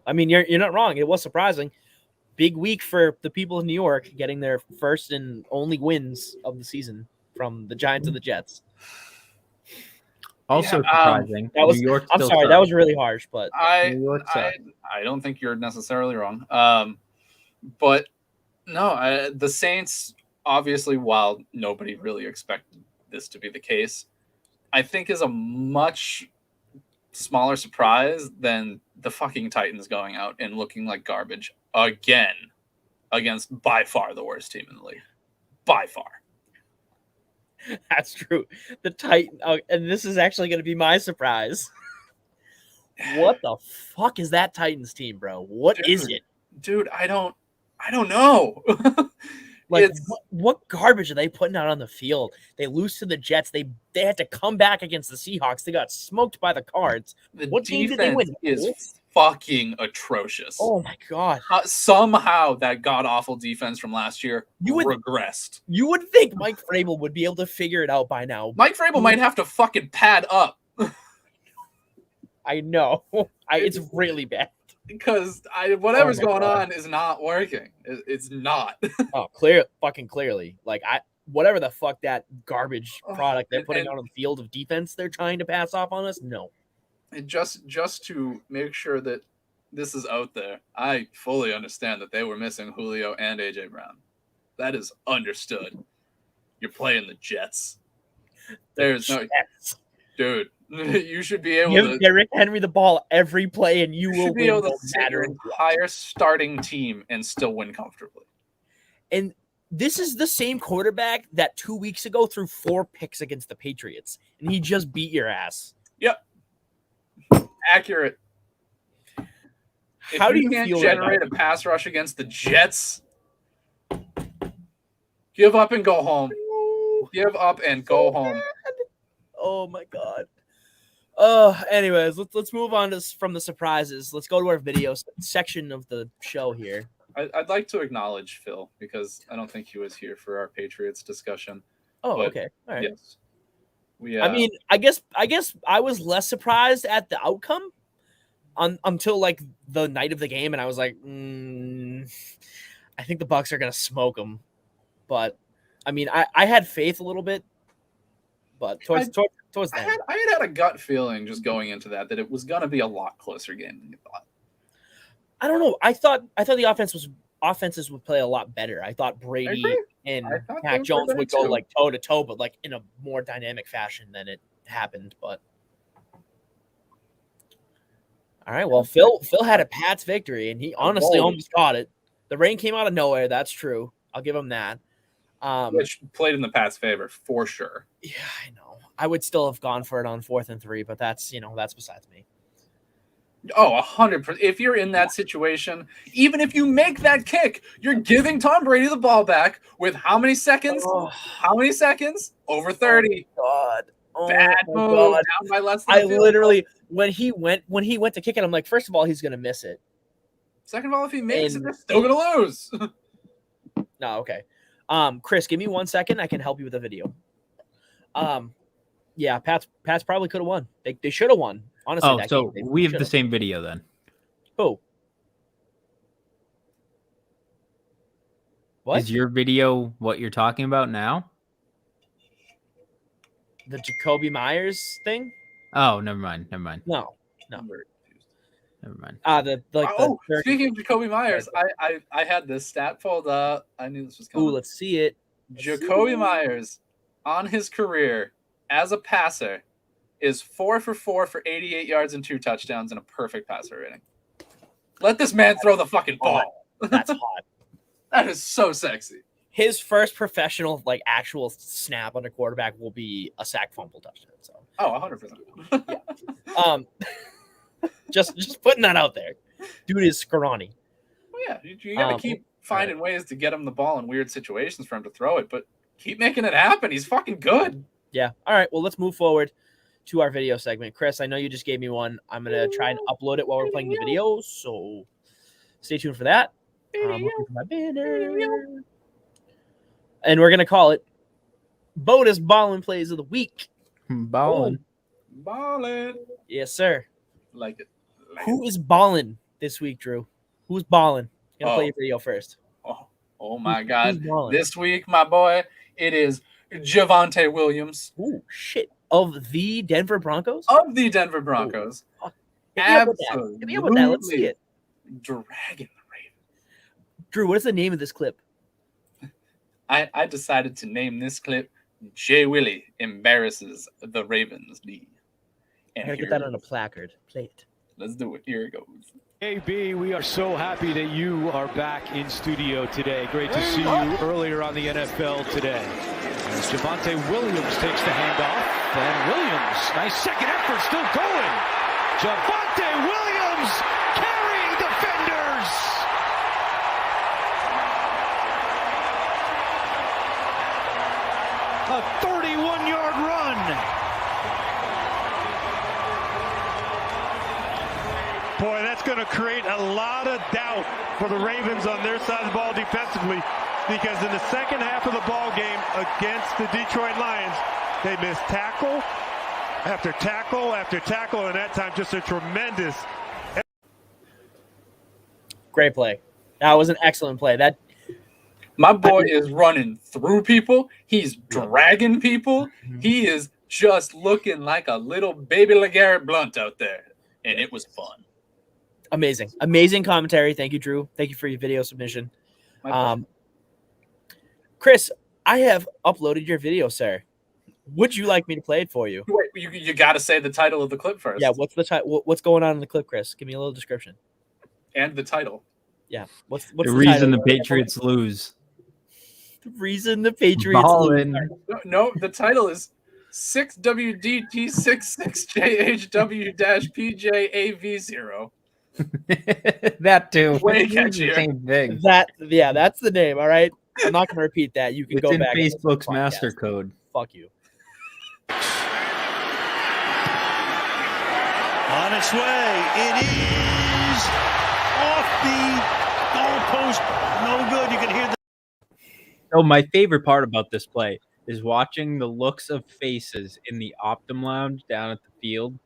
I mean, you're not wrong. It was surprising. Big week for the people of New York, getting their first and only wins of the season from the Giants and the Jets. Also surprising. That was. I'm sorry, that was really harsh, but I don't think you're necessarily wrong. But no, the Saints, obviously, while nobody really expected this to be the case, I think is a much smaller surprise than the fucking Titans going out and looking like garbage again against by far the worst team in the league. By far. That's true. The Titan, and this is actually going to be my surprise. What the fuck is that Titans team, bro? What is it? Dude, I don't know. Like, what garbage are they putting out on the field? They lose to the Jets. They had to come back against the Seahawks. They got smoked by the Cards. What game did they win? Is fucking atrocious. Oh my god! Somehow that god awful defense from last year regressed. You would think Mike Vrabel would be able to figure it out by now. Mike Vrabel might have to fucking pad up. I know. It's really bad. Because whatever's going on is not working. It's not. Oh, fucking clearly. Like whatever the fuck that garbage product they're putting out on the field of defense they're trying to pass off on us. No. And just to make sure that this is out there. I fully understand that they were missing Julio and AJ Brown. That is understood. You're playing the Jets. There's no dude. You should be able to give Derrick Henry the ball every play, and you will be able win to no sit matter your entire starting team and still win comfortably. And this is the same quarterback that 2 weeks ago threw 4 picks against the Patriots, and he just beat your ass. Yep. Accurate. How if do you can't feel generate right a pass rush against the Jets? Give up and go home. Give up and go home. Oh my god. Anyways, let's move on from the surprises. Let's go to our video section of the show here. I'd like to acknowledge Phil because I don't think he was here for our Patriots discussion. Oh, but okay. All right. Yes. I mean, I guess I was less surprised at the outcome until like the night of the game, and I was like, I think the Bucs are gonna smoke them. But I mean, I had faith a little bit, but towards the end. I had a gut feeling just going into that it was gonna be a lot closer game than you thought. I don't know. I thought the offenses would play a lot better. I thought Brady and Mac Jones would go like toe to toe, but like in a more dynamic fashion than it happened. But all right, well, Phil had a Pats victory, and he honestly almost got it. The rain came out of nowhere. That's true. I'll give him that. Which played in the Pats' favor for sure. Yeah, I know. I would still have gone for it on 4th and 3, but that's besides me. Oh, 100%. If you're in that situation, even if you make that kick, you're giving Tom Brady the ball back with how many seconds? How many seconds? Over 30. God. Bad move. Down by less than I literally, when he went to kick it, I'm like, first of all, he's going to miss it. Second of all, if he makes it, they're still going to lose. No, okay. Chris, give me 1 second. I can help you with the video. Yeah, Pats probably could have won. They should have won. Honestly, so we have the same video then. Who? What? Is your video what you're talking about now? The Jacoby Myers thing? Oh, never mind. No. Never mind. Speaking of Jacoby Myers, I had this stat pulled up. I knew this was coming. Ooh, let's see it. Jacoby Myers, on his career as a passer, is 4 for 4 for 88 yards and 2 touchdowns and a perfect passer rating. Let this man throw the fucking ball. That's hot. That is so sexy. His first professional, like, actual snap on a quarterback will be a sack fumble touchdown. So. Oh, 100%. Yeah. Just putting that out there. Dude is scrawny. Well, yeah, you got to keep finding ways to get him the ball in weird situations for him to throw it, but keep making it happen. He's fucking good. Yeah. All right. Well, let's move forward to our video segment. Chris, I know you just gave me one. I'm going to try and upload it while we're playing the video, so stay tuned for that. And we're going to call it Bonus Ballin' Plays of the Week. Ballin'. Yes, sir. Like it. Who is ballin' this week, Drew? Who's ballin'? Gonna play your video first. Oh my God. This week, my boy, it is Javonte Williams. Ooh, shit. Of the Denver Broncos? Of the Denver Broncos. Absolutely. Hit me up with that. Let's see it. Dragging the Ravens. Drew, what is the name of this clip? I decided to name this clip Jay Willie Embarrasses the Ravens D. I gotta get that on a placard. Play it. Let's do it. Here it goes. AB, we are so happy that you are back in studio today. Great to see you earlier on the NFL today. As Javonte Williams takes the handoff, and Williams, nice second effort, still going. Javonte Williams carrying defenders. A 31-yard run. Boy, that's going to create a lot of doubt for the Ravens on their side of the ball defensively, because in the second half of the ball game against the Detroit Lions, they missed tackle after tackle after tackle, and that time just a tremendous. Great play. That was an excellent play. My boy is running through people. He's dragging people. He is just looking like a little baby LeGarrette Blount out there, and it was fun. Amazing commentary. Thank you, Drew. Thank you for your video submission. My pleasure. Chris, I have uploaded your video, sir. Would you like me to play it for you? Wait, you got to say the title of the clip first. Yeah, what's the title? What's going on in the clip, Chris? Give me a little description. And the title. Yeah, what's the reason the Patriots lose? The reason the Patriots Ballin'. lose. No, the title is 6WDT66JHW-PJAV0. That too. Way It's the catchier. same thing. That's the name. All right, I'm not going to repeat that. You can It's go in back. and listen to the Facebook's podcast. master code. Fuck you. On its way. It is off the goalpost. No good. You can hear the So my favorite part about this play is watching the looks of faces in the Optum Lounge down at the field,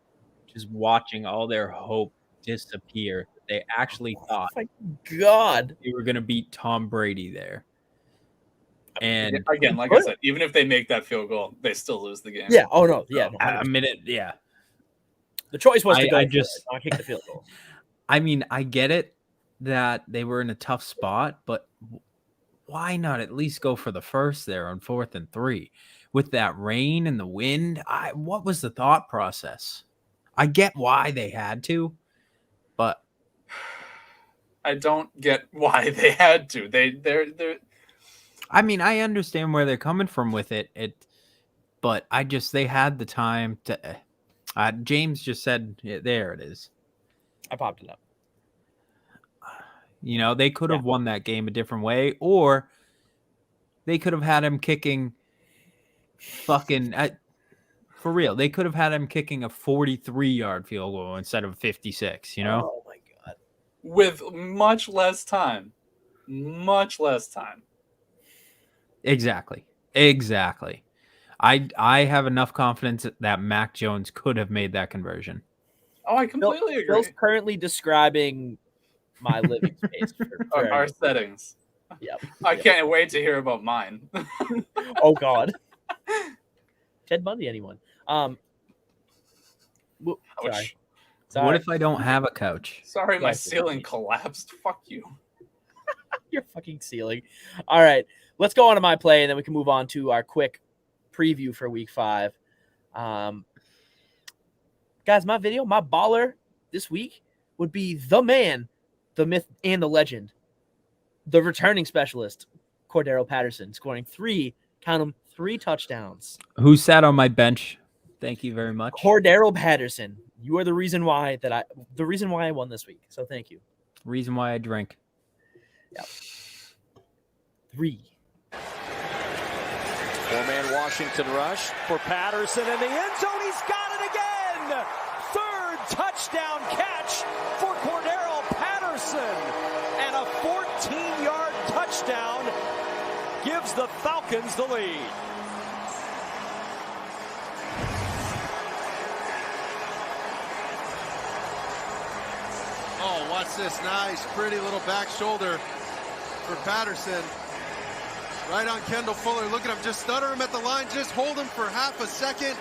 just watching all their hope disappear. They actually thought My God. they were going to beat Tom Brady there. And Again, like I said, even if they make that field goal, they still lose the game. Yeah. Oh no. Yeah. No, a minute, yeah. the choice was to go I for just- it, not kick the field goal. I mean, I get it that they were in a tough spot, but why not at least go for the first there on 4th and 3 with that rain and the wind? What was the thought process? I get why they had to, but I don't get why they had to. They're I mean, I understand where they're coming from with it. But they had the time to. James just said, there it is. I popped it up. You know, they could have won that game a different way, or they could have had him kicking fucking for real. They could have had him kicking a 43-yard field goal instead of 56, you know? Oh my God. with much less time. Much less time. Exactly. I have enough confidence that Mac Jones could have made that conversion. Oh, I completely agree. Phil's currently describing my living space for Our settings. Yep. I can't wait to hear about mine. Oh God. Ted Bundy, anyone? Ouch. Sorry. What if I don't have a couch? Sorry, my Yeah, ceiling collapsed. Fuck you. Your fucking ceiling. All right, let's go on to my play, and then we can move on to our quick preview for Week 5. Guys, my baller this week would be the man, the myth, and the legend, the returning specialist, Cordero Patterson, scoring 3 touchdowns. Who sat on my bench? Thank you very much. Cordero Patterson, you are the reason why I won this week. So thank you. Reason why I drink. Yep. 3. Four-man Washington rush for Patterson in the end zone. He's got it again. 3rd touchdown catch for Cordero Patterson. And a 14-yard touchdown gives the Falcons the lead. Oh, watch this. Nice, pretty little back shoulder for Patterson. Right on Kendall Fuller. Look at him. Just stutter him at the line. Just hold him for half a second.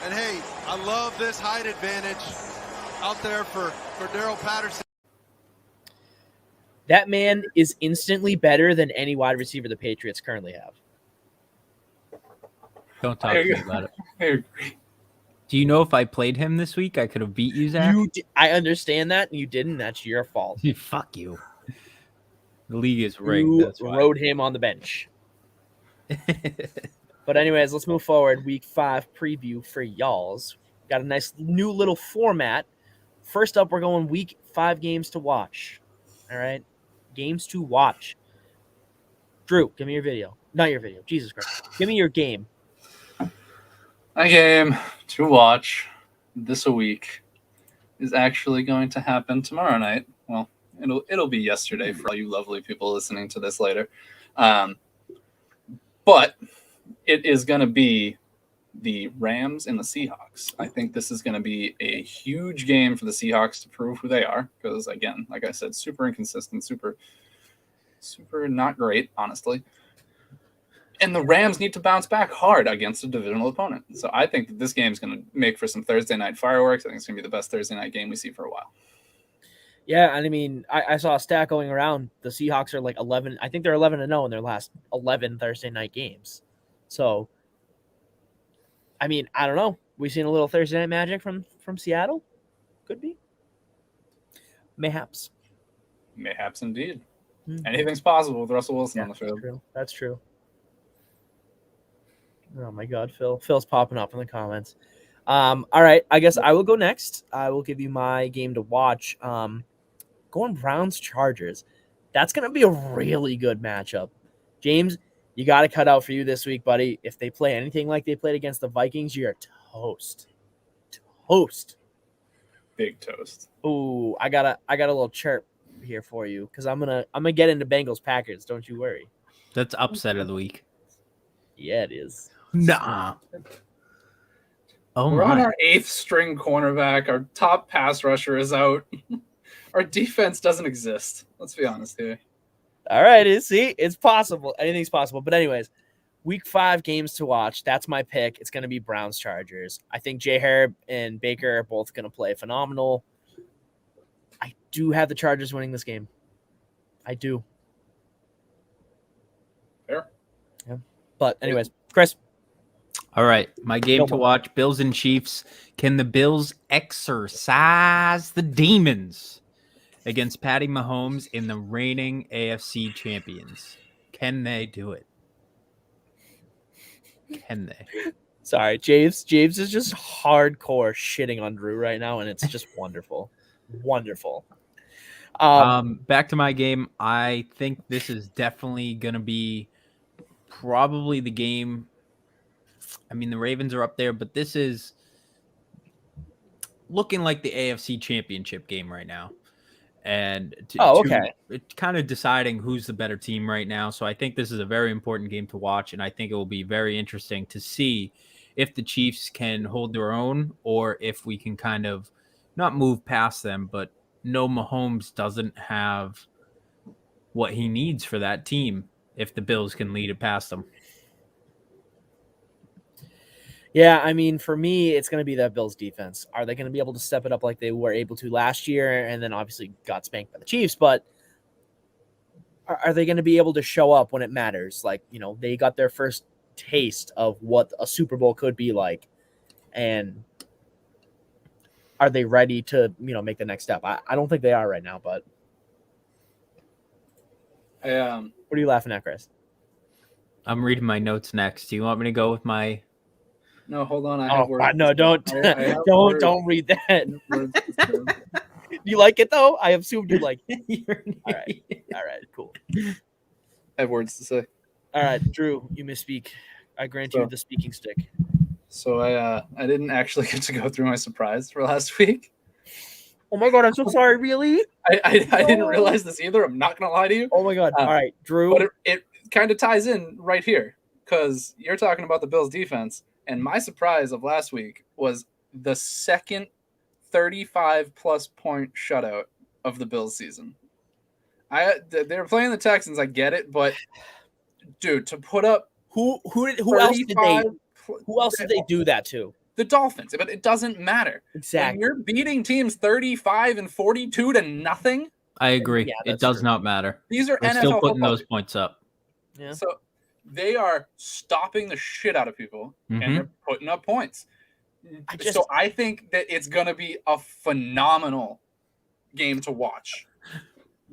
And, hey, I love this height advantage out there for Cordero Patterson. That man is instantly better than any wide receiver the Patriots currently have. Don't talk to me about it. I agree. Do you know if I played him this week, I could have beat you, Zach? I understand that, and you didn't. That's your fault. Fuck you. The league is rigged. You That's why. rode him on the bench. But anyways, let's move forward. Week 5 preview for y'all's. Got a nice new little format. First up, we're going Week 5 games to watch. All right? Games to watch. Drew, give me your video. Not your video. Jesus Christ. Give me your game. My game to watch this week is actually going to happen tomorrow night. Well, it'll be yesterday for all you lovely people listening to this later. But it is going to be the Rams and the Seahawks. I think this is going to be a huge game for the Seahawks to prove who they are. Because, again, like I said, super inconsistent, super not great, honestly. And the Rams need to bounce back hard against a divisional opponent. So I think that this game is going to make for some Thursday night fireworks. I think it's going to be the best Thursday night game we see for a while. Yeah, and I mean, I saw a stat going around. The Seahawks are like 11. I think they're 11-0 in their last 11 Thursday night games. So, I mean, I don't know. We seen a little Thursday night magic from Seattle. Could be. Mayhaps. Mayhaps indeed. Hmm. Anything's possible with Russell Wilson on the field. That's true. Oh my God, Phil. Phil's popping up in the comments. All right, I guess I will go next. I will give you my game to watch. Going Browns Chargers. That's gonna be a really good matchup. James, you got to cut out for you this week, buddy. If they play anything like they played against the Vikings, you're toast. Toast. Big toast. Ooh, I got a little chirp here for you because I'm gonna get into Bengals Packers. Don't you worry. That's upset of the week. Yeah, it is. Nah. Oh We're on my. our 8th string cornerback. Our top pass rusher is out. Our defense doesn't exist. Let's be honest here. All right, see, it's possible. Anything's possible. But anyways, week 5 games to watch. That's my pick. It's gonna be Browns Chargers. I think J. Herb and Baker are both gonna play phenomenal. I do have the Chargers winning this game. I do. Fair. Yeah. But anyways, Chris. All right, my game to watch, Bills and Chiefs. Can the Bills exorcise the demons against Patty Mahomes in the reigning AFC champions? Can they do it? Can they? Sorry, James is just hardcore shitting on Drew right now, and it's just wonderful. Wonderful. Back to my game. I think this is definitely going to be probably the game. I mean, the Ravens are up there, but this is looking like the AFC championship game right now. And it's kind of deciding who's the better team right now. So I think this is a very important game to watch, and I think it will be very interesting to see if the Chiefs can hold their own or if we can kind of not move past them, but no, Mahomes doesn't have what he needs for that team if the Bills can lead it past them. Yeah, I mean, for me, it's going to be that Bills defense. Are they going to be able to step it up like they were able to last year and then obviously got spanked by the Chiefs? But are they going to be able to show up when it matters? Like, you know, they got their first taste of what a Super Bowl could be like. And are they ready to, you know, make the next step? I don't think they are right now, but what are you laughing at, Chris? I'm reading my notes next. Do you want me to go with my... No, hold on. I have words. No, don't don't read that. You like it though? I assumed you like it. All right, cool. I have words to say. All right, Drew, you misspeak. I grant you the speaking stick. So I didn't actually get to go through my surprise for last week. Oh my God, I'm so sorry. Really? I didn't realize this either. I'm not gonna lie to you. Oh my God. All right, Drew. But it kind of ties in right here because you're talking about the Bills defense. And my surprise of last week was the second 35-plus point shutout of the Bills season. They were playing the Texans, I get it, but dude, to put up who else did they do that to? The Dolphins, but it doesn't matter. Exactly. When you're beating teams 35 and 42 to nothing. I agree. Yeah, it does not matter. These are They're NFL still putting football. those points up. Yeah. So they are stopping the shit out of people, and they're putting up points. So I think that it's going to be a phenomenal game to watch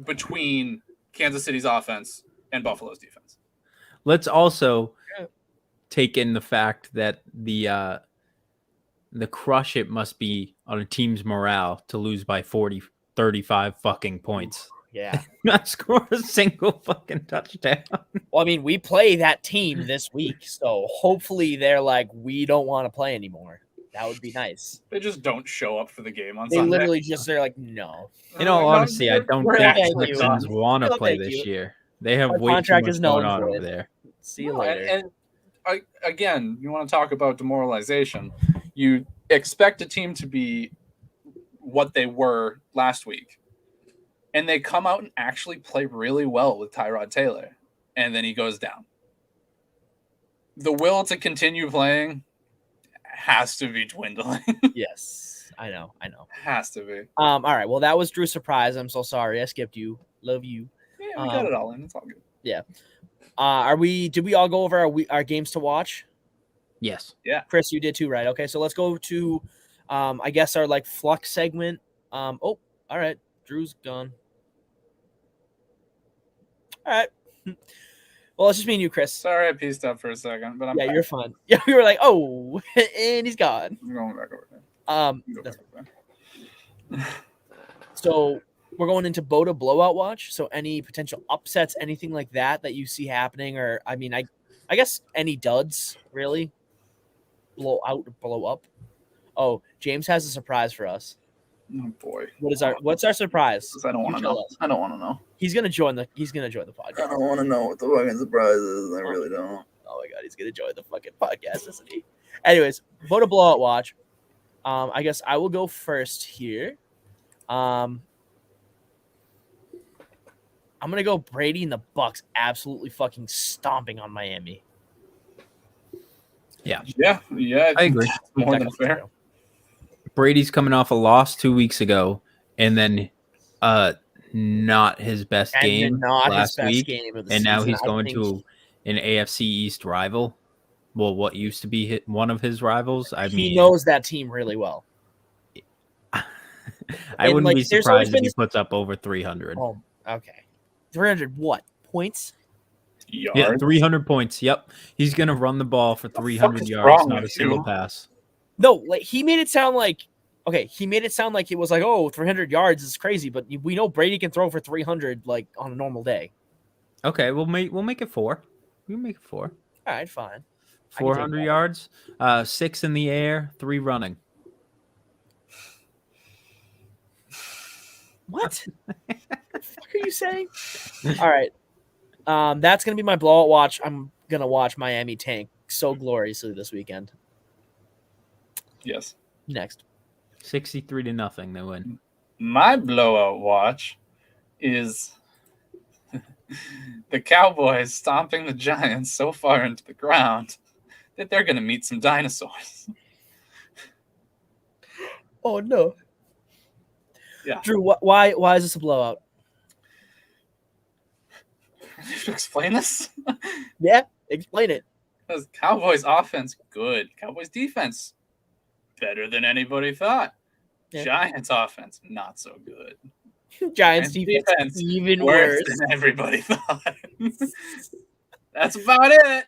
between Kansas City's offense and Buffalo's defense. Let's also take in the fact that the crush it must be on a team's morale to lose by 35 fucking points. Yeah. Not score a single fucking touchdown. Well, I mean, we play that team this week, so hopefully they're like, we don't want to play anymore. That would be nice. They just don't show up for the game on They Sunday. literally just, they're like, no. In all honesty, I don't think the Texans want to No, play thank this you. year. They have Our way too contract much is going null and on void. over there. See you later. And again, you want to talk about demoralization. You expect a team to be what they were last week. And they come out and actually play really well with Tyrod Taylor. And then he goes down. The will to continue playing has to be dwindling. Yes. I know. Has to be. All right. Well, that was Drew's surprise. I'm so sorry. I skipped you. Love you. Yeah, we got it all in. It's all good. Yeah. Did we all go over our games to watch? Yes. Yeah. Chris, you did too, right? Okay, so let's go to I guess our like flux segment. All right. Drew's gone. All right. Well, it's just me and you, Chris. Sorry, I pieced up for a second, but I'm Yeah, back. you're fine. Yeah, we were like, oh, and he's gone. I'm going back over there. That's So we're going into Boda blowout watch. So any potential upsets, anything like that you see happening, or I mean, I guess any duds really, blow out, blow up. Oh, James has a surprise for us. Oh boy, what's our surprise? I don't want to know. I don't want to know. He's gonna join the podcast. I don't want to know what the fucking surprise is. I really don't. Oh my god, he's gonna join the fucking podcast, isn't he? Anyways, Boda blowout watch. I guess I will go first here. I'm gonna go Brady and the Bucks absolutely fucking stomping on Miami. Yeah. I agree. More than fair. Brady's coming off a loss 2 weeks ago, and then not his best game last week, and now he's going to an AFC East rival. Well, what used to be one of his rivals. He knows that team really well. I wouldn't be surprised if he puts up over 300. Oh, okay. 300 what? Points? Yards? Yeah, 300 points. Yep. He's going to run the ball for 300 yards, not a single pass. No, like he made it sound like it was like, oh, 300 yards is crazy, but we know Brady can throw for 300 like on a normal day. Okay, we'll make it 4. We'll make it 4. All right, fine. 400 yards, 6 in the air, 3 running. What? What the fuck are you saying? All right. That's going to be my blowout watch. I'm going to watch Miami tank so gloriously this weekend. Yes. Next. 63-0 they win. My blowout watch is the Cowboys stomping the Giants so far into the ground that they're going to meet some dinosaurs. Oh, no. Yeah. Drew, why is this a blowout? To explain this? Yeah, explain it. Because Cowboys offense, good. Cowboys defense, better than anybody thought. Yeah. Giants offense, not so good. Giants defense even worse than everybody thought. That's about it.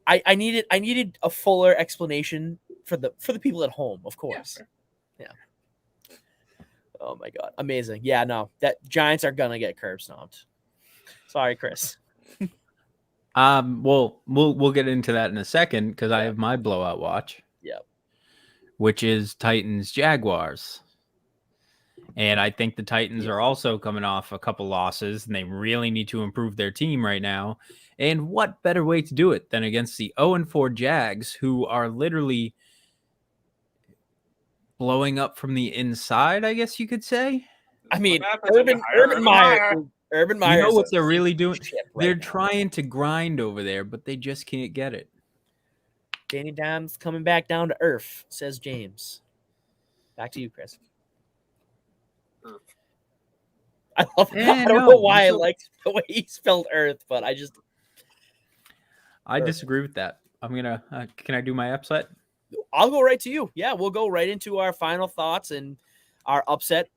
I needed a fuller explanation for the people at home, of course. Yeah. Oh my god, amazing. Yeah, no, that Giants are gonna get curb stomped. Sorry, Chris. Well, we'll get into that in a second because I have my blowout watch. Yep. Which is Titans Jaguars. And I think the Titans are also coming off a couple losses, and they really need to improve their team right now. And what better way to do it than against the 0-4 Jags, who are literally blowing up from the inside, I guess you could say. I mean, Urban Meyer. You know what they're really doing? They're trying to grind over there, but they just can't get it. Danny Dimes coming back down to earth, says James. Back to you, Chris. I love it. I don't know why I liked the way he spelled earth, but I disagree with that. I'm gonna. Can I do my upset? I'll go right to you. Yeah, we'll go right into our final thoughts and our upset.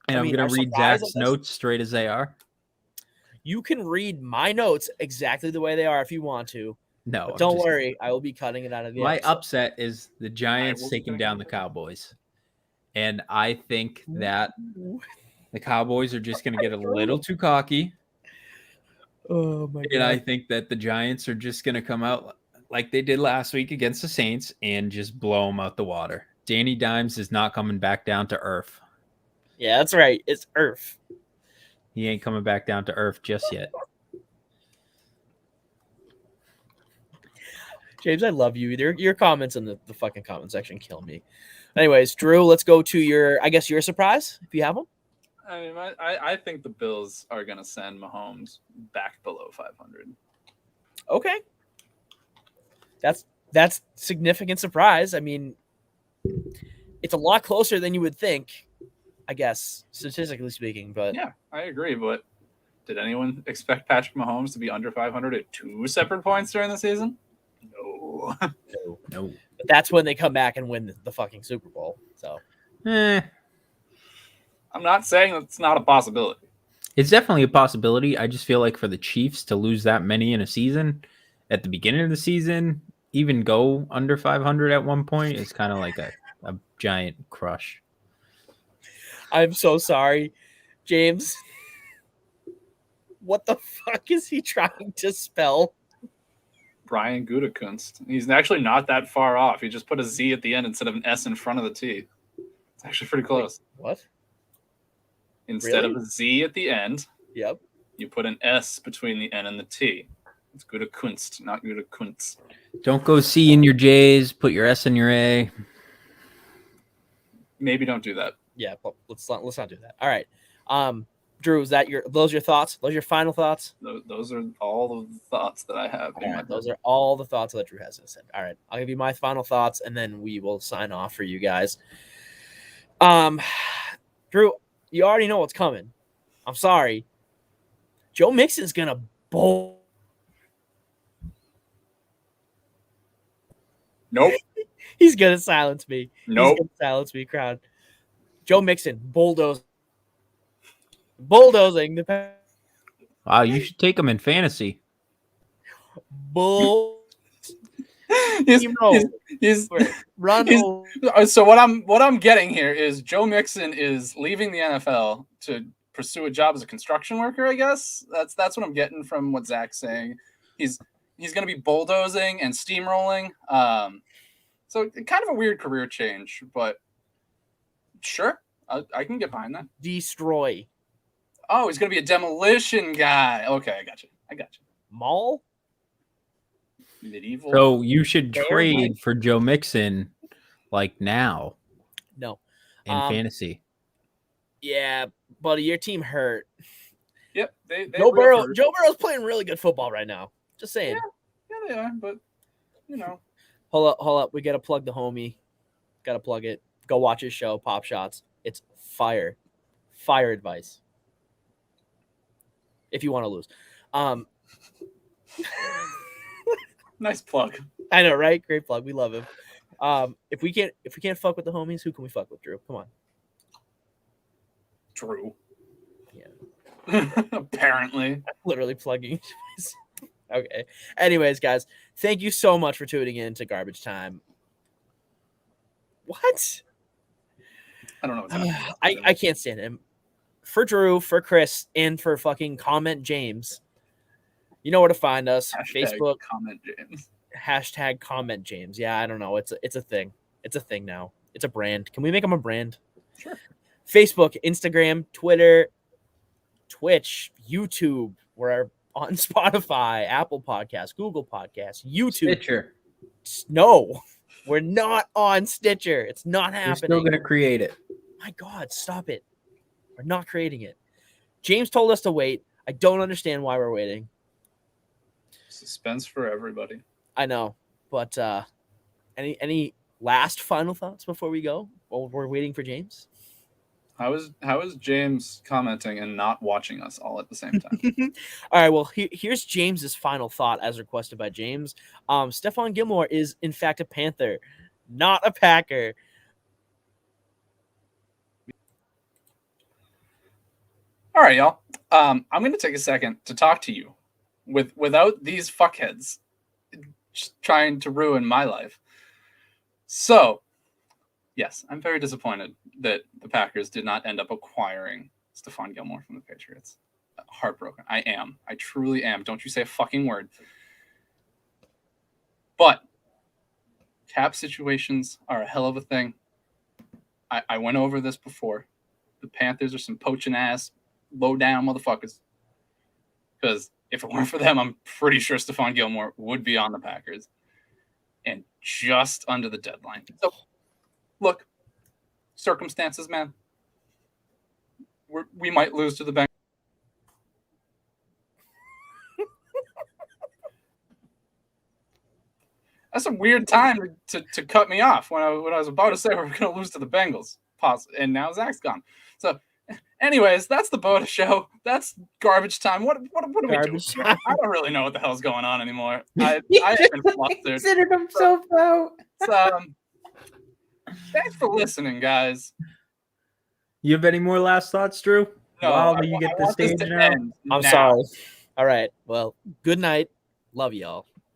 And I'm going to read Zack's notes straight as they are. You can read my notes exactly the way they are if you want to. No. But don't worry. I will be cutting it out of the My upset is the Giants taking down the Cowboys. And I think that the Cowboys are just going to get a little too cocky. Oh, my God. And I think that the Giants are just going to come out like they did last week against the Saints and just blow them out the water. Danny Dimes is not coming back down to earth. Yeah, that's right. It's earth. He ain't coming back down to earth just yet. James, I love you. Your comments in the fucking comment section kill me. Anyways, Drew, let's go to your surprise, if you have one. I mean, I think the Bills are going to send Mahomes back below 500. Okay. That's significant surprise. I mean, It's a lot closer than you would think, I guess, statistically speaking. But Yeah, I agree. But did anyone expect Patrick Mahomes to be under 500 at 2 separate points during the season? No. No. But that's when they come back and win the fucking Super Bowl. So Eh, I'm not saying it's not a possibility. it's definitely a possibility. I just feel like for the Chiefs to lose that many in a season at the beginning of the season, even go under 500 at one point, is kind of like a giant crush. I'm so sorry, James. What the fuck is he trying to spell? Brian Gutekunst. He's actually not that far off. He just put a Z at the end instead of an S in front of the T. It's actually pretty close. Wait, what? Instead Really? of a Z at the end, Yep. you put an S between the N and the T. It's Gutekunst, not Gutekunst. Don't go C in your J's. Put your S in your A. Maybe don't do that. Yeah, but let's not do that. All right. Drew, is that those your thoughts? Those your final thoughts? Those are all the thoughts that I have. All right, those are all the thoughts that Drew has to say. All right, I'll give you my final thoughts, and then we will sign off for you guys. Drew, you already know what's coming. I'm sorry. Joe Mixon's gonna bowl. Nope. He's gonna silence me. Nope. He's gonna silence me, crowd. Joe Mixon bulldozing the Wow, you should take him in fantasy. bull. he's, Run. So what I'm getting here is Joe Mixon is leaving the NFL to pursue a job as a construction worker. I guess that's what I'm getting from what Zack's saying. He's going to be bulldozing and steamrolling. So kind of a weird career change, but sure, I can get behind that. Destroy. Oh, he's going to be a demolition guy. Okay, I got you. Mall. Medieval. So you should trade for Joe Mixon like now. No. In fantasy. Yeah, buddy, your team hurt. Yep. Joe Burrow's playing really good football right now. Just saying. Yeah, they are, but you know. Hold up. We gotta plug the homie. Gotta plug it. Go watch his show, Pop Shots. It's fire. Fire advice. If you want to lose. Nice plug. I know, right? Great plug. We love him. If we can't fuck with the homies, who can we fuck with, Drew? Come on. Drew. Yeah. Apparently. I'm literally plugging. Okay. Anyways, guys, thank you so much for tuning in to Garbage Time. What? I don't know what's happening. I can't stand him. For Drew, for Chris, and for fucking Comment James, you know where to find us. Facebook. Comment James. Hashtag Comment James. Yeah, I don't know. It's a thing. It's a thing now. It's a brand. Can we make him a brand? Sure. Facebook, Instagram, Twitter, Twitch, YouTube. We're on Spotify, Apple Podcasts, Google Podcasts, YouTube. Stitcher. No, we're not on Stitcher. It's not happening. We're still going to create it. My God, stop it. We're not creating it. James told us to wait. I don't understand why we're waiting. Suspense for everybody. I know, but any last final thoughts before we go? While we're waiting for James. How is James commenting and not watching us all at the same time? All right, well, here's James's final thought as requested by James. Stephon Gilmore is, in fact, a Panther, not a Packer. All right, y'all. I'm going to take a second to talk to you without these fuckheads just trying to ruin my life. So, yes, I'm very disappointed that the Packers did not end up acquiring Stephon Gilmore from the Patriots. Heartbroken. I am. I truly am. Don't you say a fucking word. But cap situations are a hell of a thing. I went over this before. The Panthers are some poaching ass, low down motherfuckers. Because if it weren't for them, I'm pretty sure Stephon Gilmore would be on the Packers. And just under the deadline. So, look, circumstances, man. We might lose to the Bengals. That's a weird time to cut me off when I was about to say we're going to lose to the Bengals. Pause. And now Zach's gone. So, anyways, that's the Boda show. That's garbage time. What do we do? Garbage I don't really know what the hell's going on anymore. I have been flustered. Considered himself out. So, thanks for listening, guys. You have any more last thoughts, Drew? No, While you get the want this stage to now. end I'm now. sorry. All right. Well, good night. Love y'all.